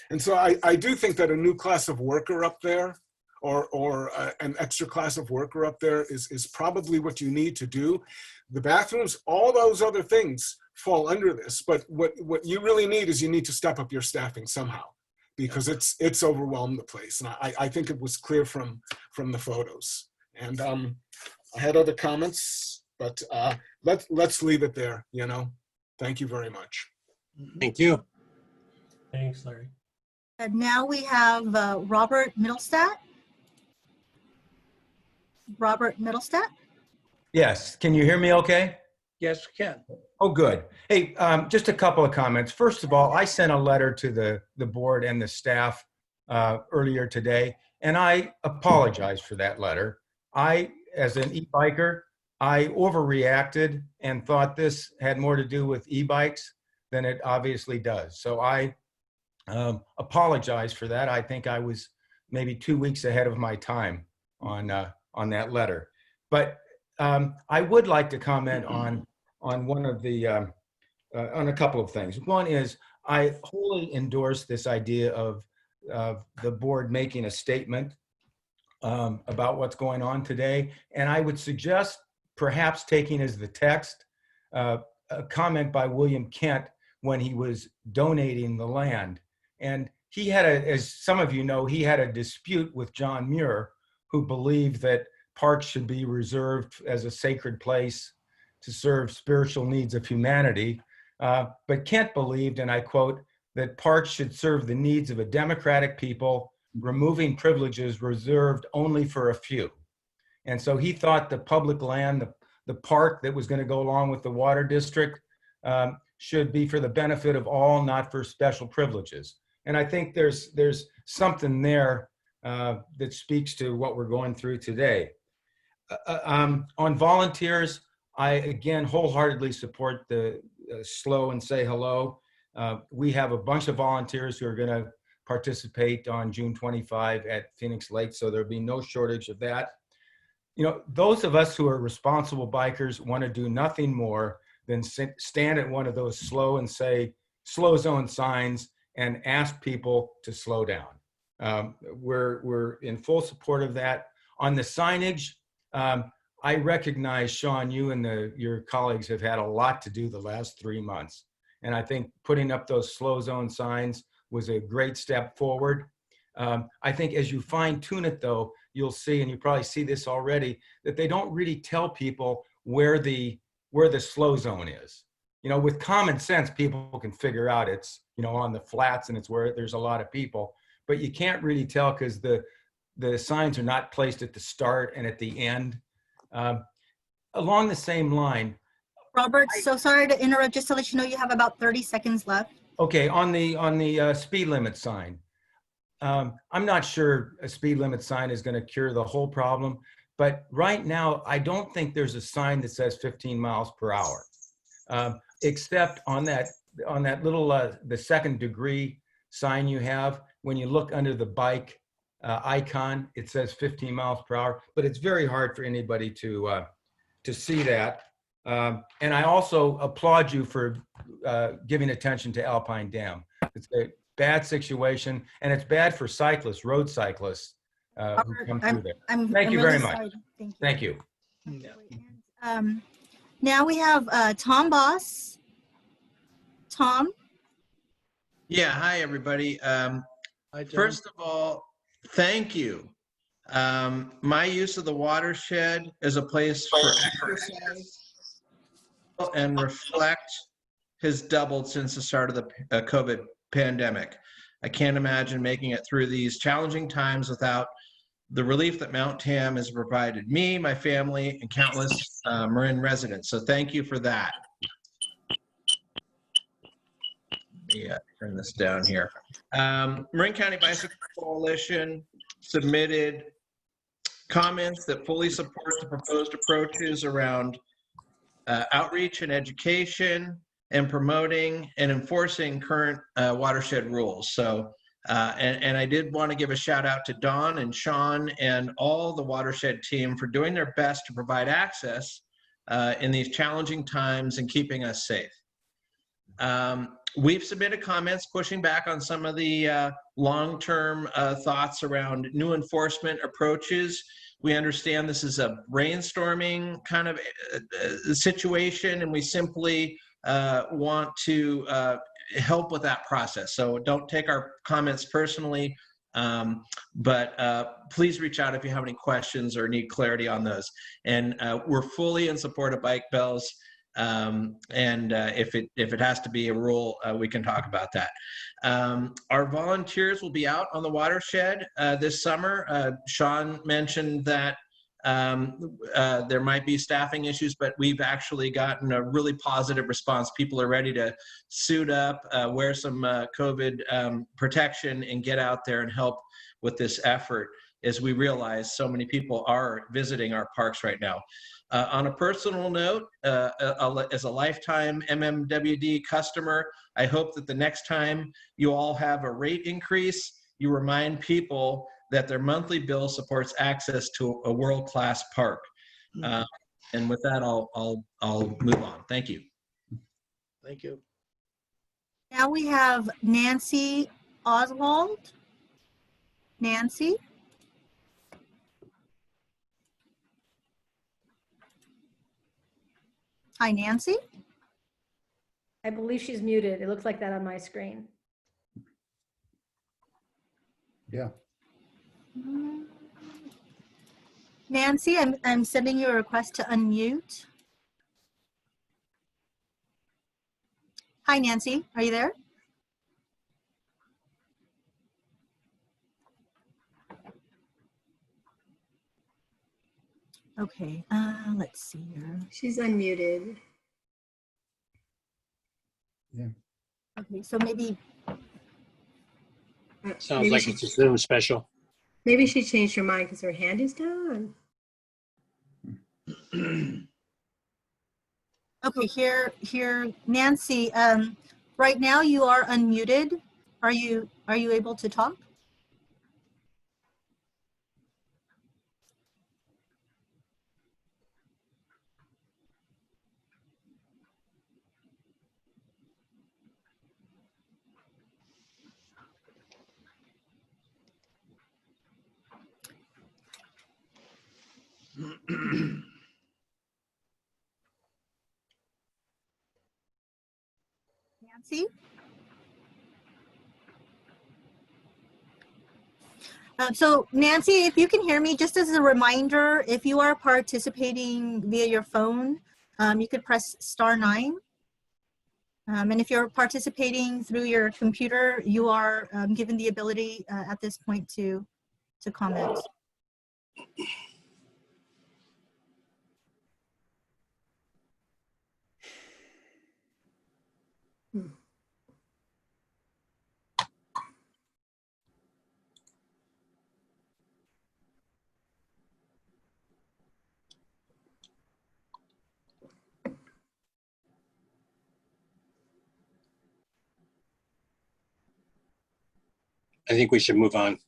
And so I do think that a new class of worker up there or an extra class of worker up there is probably what you need to do. The bathrooms, all those other things fall under this, but what you really need is you need to step up your staffing somehow, because it's overwhelmed the place. And I think it was clear from the photos. And I had other comments, but let's leave it there, you know. Thank you very much. Thank you. Thanks, Larry. And now we have Robert Middlestat. Robert Middlestat? Yes, can you hear me okay? Yes, we can. Oh, good. Hey, just a couple of comments. First of all, I sent a letter to the board and the staff earlier today, and I apologize for that letter. I, as an e-biker, I overreacted and thought this had more to do with e-bikes than it obviously does. So I apologize for that. I think I was maybe 2 weeks ahead of my time on that letter. But I would like to comment on one of the on a couple of things. One is I wholly endorse this idea of the board making a statement about what's going on today, and I would suggest perhaps taking as the text a comment by William Kent when he was donating the land. And he had as some of you know, he had a dispute with John Muir, who believed that parks should be reserved as a sacred place to serve spiritual needs of humanity. But Kent believed, and I quote, that parks should serve the needs of a democratic people, removing privileges reserved only for a few. And so he thought the public land, the park that was going to go along with the water district should be for the benefit of all, not for special privileges. And I think there's something there that speaks to what we're going through today. On volunteers, I again wholeheartedly support the slow and say hello. We have a bunch of volunteers who are going to participate on June 25 at Phoenix Lake, so there'll be no shortage of that. You know, those of us who are responsible bikers want to do nothing more than stand at one of those slow and say slow zone signs and ask people to slow down. We're in full support of that. On the signage, I recognize, Sean, you and your colleagues have had a lot to do the last 3 months. And I think putting up those slow zone signs was a great step forward. I think as you fine tune it though, you'll see, and you probably see this already, that they don't really tell people where the slow zone is. You know, with common sense, people can figure out it's, you know, on the flats and it's where there's a lot of people, but you can't really tell because the signs are not placed at the start and at the end. Along the same line. Robert, so sorry to interrupt, just to let you know you have about 30 seconds left. Okay, on the speed limit sign. I'm not sure a speed limit sign is going to cure the whole problem, but right now, I don't think there's a sign that says 15 miles per hour, except on that little, the second degree sign you have. When you look under the bike icon, it says 15 miles per hour, but it's very hard for anybody to see that. And I also applaud you for giving attention to Alpine Dam. It's a bad situation, and it's bad for cyclists, road cyclists who come through there. Thank you very much. Thank you. Yeah. Now we have Tom Boss. Tom? Yeah, hi, everybody. First of all, thank you. My use of the watershed as a place for exercise and reflect has doubled since the start of the COVID pandemic. I can't imagine making it through these challenging times without the relief that Mount Tam has provided me, my family, and countless Marin residents. So thank you for that. Let me turn this down here. Marin County Bicycle Coalition submitted comments that fully support the proposed approaches around outreach and education and promoting and enforcing current watershed rules. So, and I did want to give a shout out to Don and Sean and all the watershed team for doing their best to provide access in these challenging times and keeping us safe. We've submitted comments pushing back on some of the long-term thoughts around new enforcement approaches. We understand this is a brainstorming kind of situation, and we simply want to help with that process. So don't take our comments personally, but please reach out if you have any questions or need clarity on those. And we're fully in support of bike bells. And if it has to be a rule, we can talk about that. Our volunteers will be out on the watershed this summer. Sean mentioned that there might be staffing issues, but we've actually gotten a really positive response. People are ready to suit up, wear some COVID protection, and get out there and help with this effort, as we realize so many people are visiting our parks right now. On a personal note, as a lifetime MMWD customer, I hope that the next time you all have a rate increase, you remind people that their monthly bill supports access to a world-class park. And with that, I'll move on. Thank you. Thank you. Now we have Nancy Oswald. Nancy? Hi, Nancy. I believe she's muted. It looks like that on my screen. Yeah. Nancy, I'm sending you a request to unmute. Hi, Nancy. Are you there? Okay, let's see here. She's unmuted. Yeah. Okay, so maybe, Sounds like it's a Zoom special. Maybe she changed her mind because her hand is down. okay, here, Nancy, right now you are unmuted. Are you able to talk? Nancy? So Nancy, if you can hear me, just as a reminder, if you are participating via your phone, you could press *9. And if you're participating through your computer, you are given the ability at this point to comment. I think we should move on.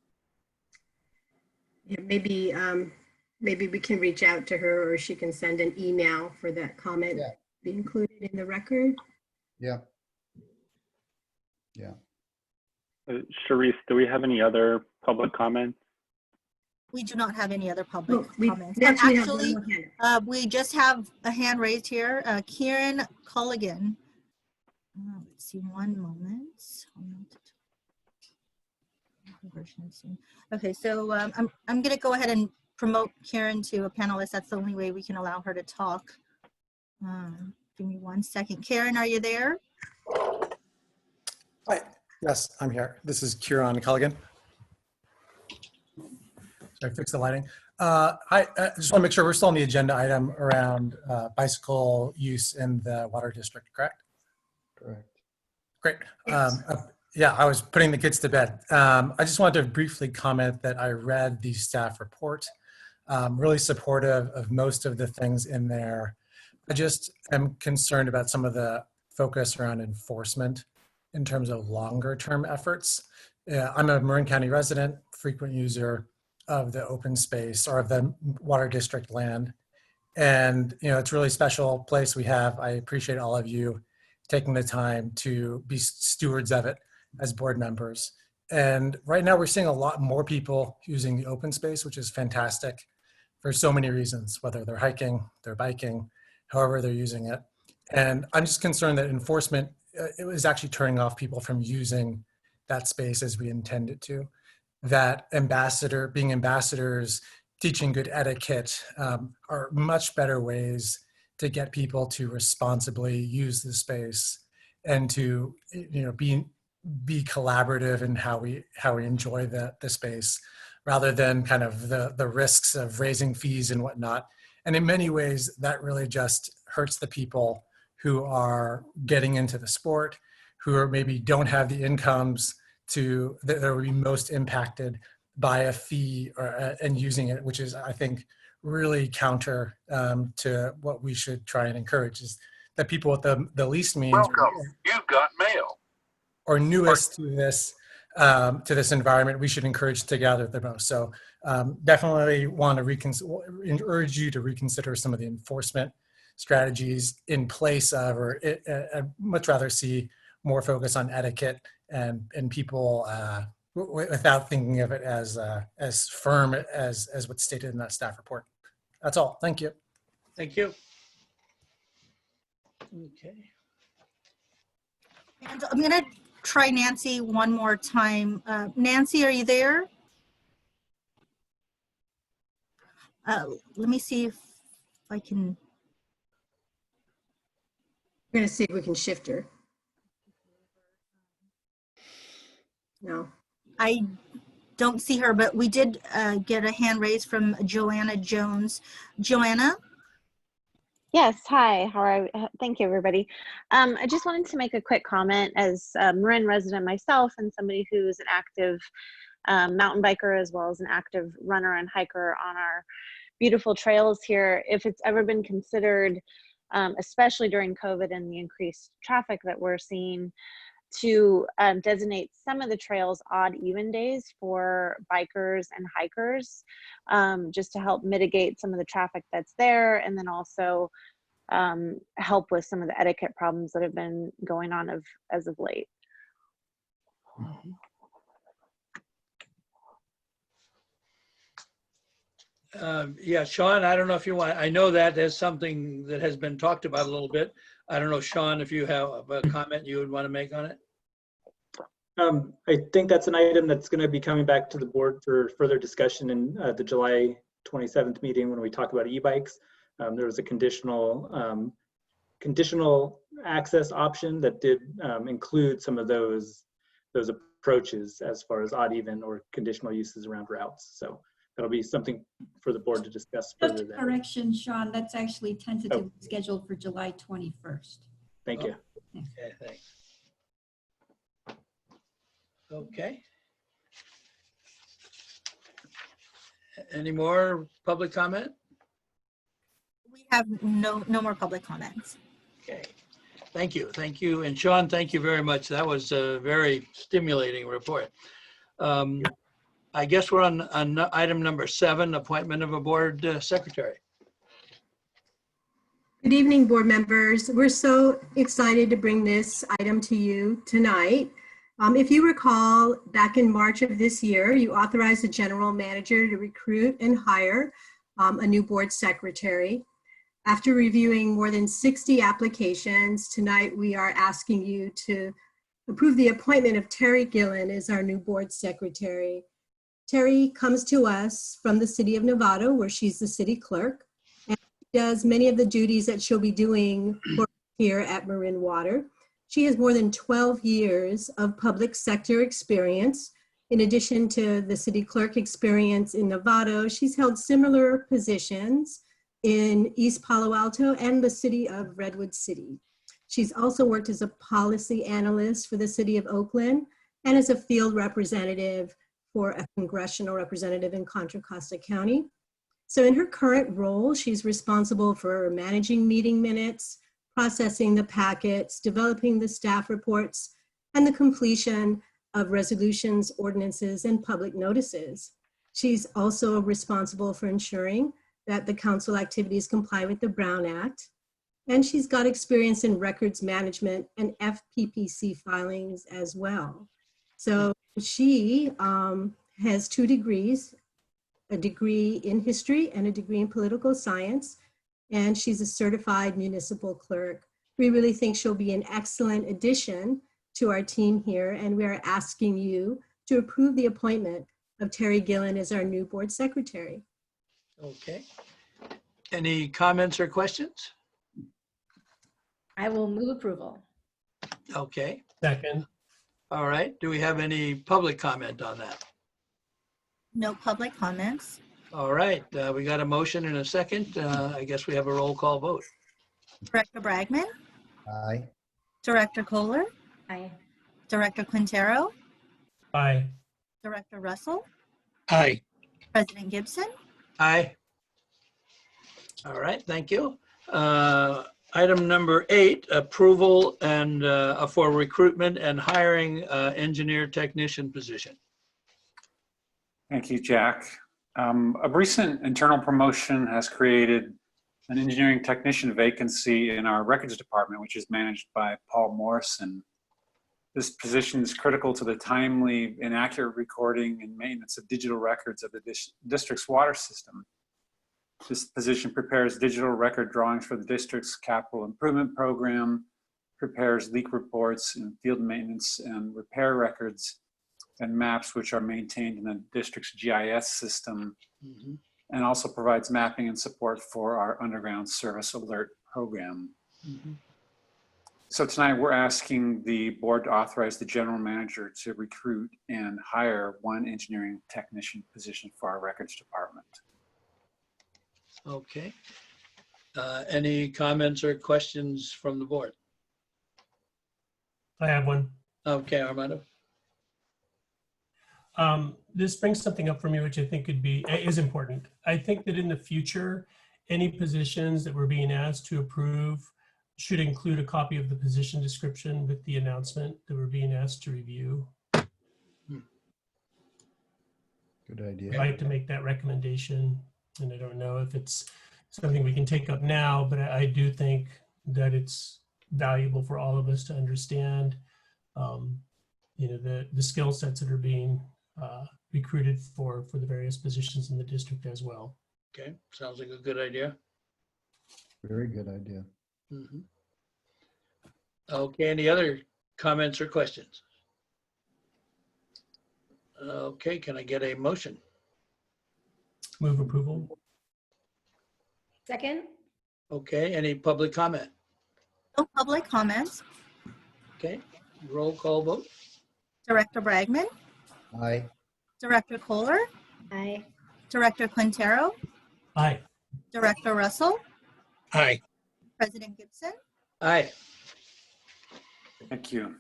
Yeah, maybe we can reach out to her, or she can send an email for that comment Yeah. be included in the record. Yeah. Yeah. Sharice, do we have any other public comments? We do not have any other public We comments. actually have Actually, one more hand. we just have a hand raised here. Kieran Culligan. Let's see, one moment. Okay, so I'm going to go ahead and promote Kieran to a panelist. That's the only way we can allow her to talk. Give me 1 second. Karen, are you there? Hi. Yes, I'm here. This is Kieran Culligan. Sorry, fix the lighting. I just want to make sure we're still on the agenda item around bicycle use in the Water District, correct? Correct. Great. Yes. Yeah, I was putting the kids to bed. I just wanted to briefly comment that I read the staff report. Really supportive of most of the things in there. I just am concerned about some of the focus around enforcement in terms of longer term efforts. I'm a Marin County resident, frequent user of the open space or of the Water District land. And, you know, it's a really special place we have. I appreciate all of you taking the time to be stewards of it as board members. And right now we're seeing a lot more people using the open space, which is fantastic for so many reasons, whether they're hiking, they're biking, however they're using it. And I'm just concerned that enforcement it was actually turning off people from using that space as we intend it to. That being ambassadors, teaching good etiquette are much better ways to get people to responsibly use the space and to, you know, be collaborative in how we enjoy the space, rather than kind of the risks of raising fees and whatnot. And in many ways, that really just hurts the people who are getting into the sport, who are maybe don't have the incomes that will be most impacted by a fee and using it, which is, I think, really counter to what we should try and encourage, is that people with the least means You've got mail. or newest to this environment, we should encourage to gather the most. So definitely want to urge you to reconsider some of the enforcement strategies in place of, or I'd much rather see more focus on etiquette and people without thinking of it as firm as what's stated in that staff report. That's all. Thank you. Thank you. Okay. And I'm gonna try Nancy one more time. Nancy, are you there? Let me see if I can. We're going to see if we can shift her. No. I don't see her, but we did get a hand raised from Joanna Jones. Joanna? Yes, hi, how are you? Thank you, everybody. I just wanted to make a quick comment as a Marin resident myself and somebody who's an active mountain biker as well as an active runner and hiker on our beautiful trails here. If it's ever been considered, especially during COVID and the increased traffic that we're seeing, to designate some of the trails odd even days for bikers and hikers, just to help mitigate some of the traffic that's there, and then also help with some of the etiquette problems that have been going on as of late. Yeah, Sean, I don't know if you want, I know that is something that has been talked about a little bit. I don't know, Sean, if you have a comment you would want to make on it? I think that's an item that's going to be coming back to the board for further discussion in the July 27th meeting when we talk about e-bikes. There was a conditional access option that did include some of those approaches as far as odd even or conditional uses around routes. So that'll be something for the board to discuss further. Just a correction, Sean, that's actually tentatively scheduled for July 21st. Thank you. Okay, thanks. Okay. Any more public comment? We have no more public comments. Okay. Thank you. Thank you. And Sean, thank you very much. That was a very stimulating report. I guess we're on item number 7, appointment of a board secretary. Good evening, board members. We're so excited to bring this item to you tonight. If you recall, back in March of this year, you authorized the general manager to recruit and hire a new board secretary. After reviewing more than 60 applications, tonight we are asking you to approve the appointment of Terry Gillen as our new board secretary. Terry comes to us from the city of Novato, where she's the city clerk, and does many of the duties that she'll be doing here at Marin Water. She has more than 12 years of public sector experience. In addition to the city clerk experience in Novato, she's held similar positions in East Palo Alto and the city of Redwood City. She's also worked as a policy analyst for the city of Oakland and as a field representative for a congressional representative in Contra Costa County. So in her current role, she's responsible for managing meeting minutes, processing the packets, developing the staff reports, and the completion of resolutions, ordinances, and public notices. She's also responsible for ensuring that the council activities comply with the Brown Act. And she's got experience in records management and FPPC filings as well. So she has 2 degrees, a degree in history and a degree in political science. And she's a certified municipal clerk. We really think she'll be an excellent addition to our team here. And we are asking you to approve the appointment of Terry Gillen as our new board secretary. Okay. Any comments or questions? I will move approval. Okay. Second. All right. Do we have any public comment on that? No public comments. All right. We got a motion and a second. I guess we have a roll call vote. Director Bragman, Aye. Director Kohler, Aye. Director Quintero, Aye. Director Russell, Aye. President Gibson. Aye. All right. Thank you. Item number 8, approval and for recruitment and hiring engineer technician position. Thank you, Jack. A recent internal promotion has created an engineering technician vacancy in our records department, which is managed by Paul Morrison. This position is critical to the timely and accurate recording and maintenance of digital records of the district's water system. This position prepares digital record drawings for the district's capital improvement program, prepares leak reports and field maintenance and repair records, and maps which are maintained in the district's GIS system, and also provides mapping and support for our underground service alert program. So tonight we're asking the board to authorize the general manager to recruit and hire 1 engineering technician position for our records department. Okay. Any comments or questions from the board? I have one. Okay, Armando. This brings something up for me, which I think is important. I think that in the future, any positions that we're being asked to approve should include a copy of the position description with the announcement that we're being asked to review. Good idea. I'd like to make that recommendation, and I don't know if it's something we can take up now, but I do think that it's valuable for all of us to understand, the skill sets that are being recruited for the various positions in the district as well. Okay, sounds like a good idea. Very good idea. Okay, any other comments or questions? Okay, can I get a motion? Move approval. Second? Okay, any public comment? No public comments. Okay, roll call vote. Director Bragman, Aye. Director Kohler, Aye. Director Quintero, Aye. Director Russell, Aye. President Gibson. Aye. Thank you.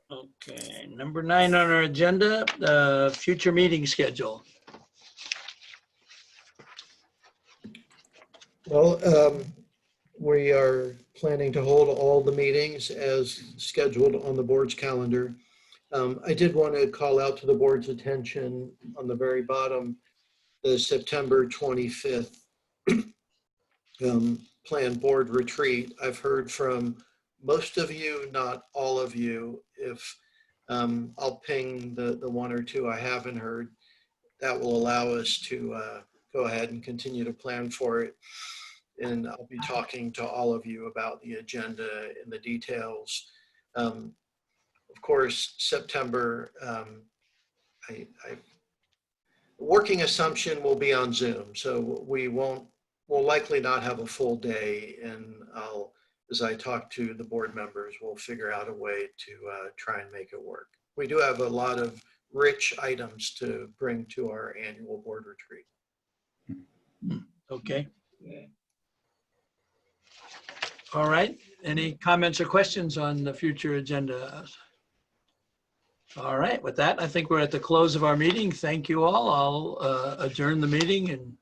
Okay, number 9 on our agenda, future meeting schedule. Well, we are planning to hold all the meetings as scheduled on the board's calendar. I did want to call out to the board's attention on the very bottom, the September 25th planned board retreat. I've heard from most of you, not all of you. If I'll ping the 1 or 2 I haven't heard, that will allow us to go ahead and continue to plan for it. And I'll be talking to all of you about the agenda and the details. Of course, September, working assumption will be on Zoom, so we'll likely not have a full day, and as I talk to the board members, we'll figure out a way to try and make it work. We do have a lot of rich items to bring to our annual board retreat. Okay. All right, any comments or questions on the future agenda? All right, with that, I think we're at the close of our meeting. Thank you all. I'll adjourn the meeting and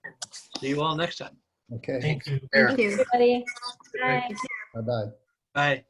see you all next time. Okay. Thank you. Thank you, everybody. Bye. Bye-bye. Bye.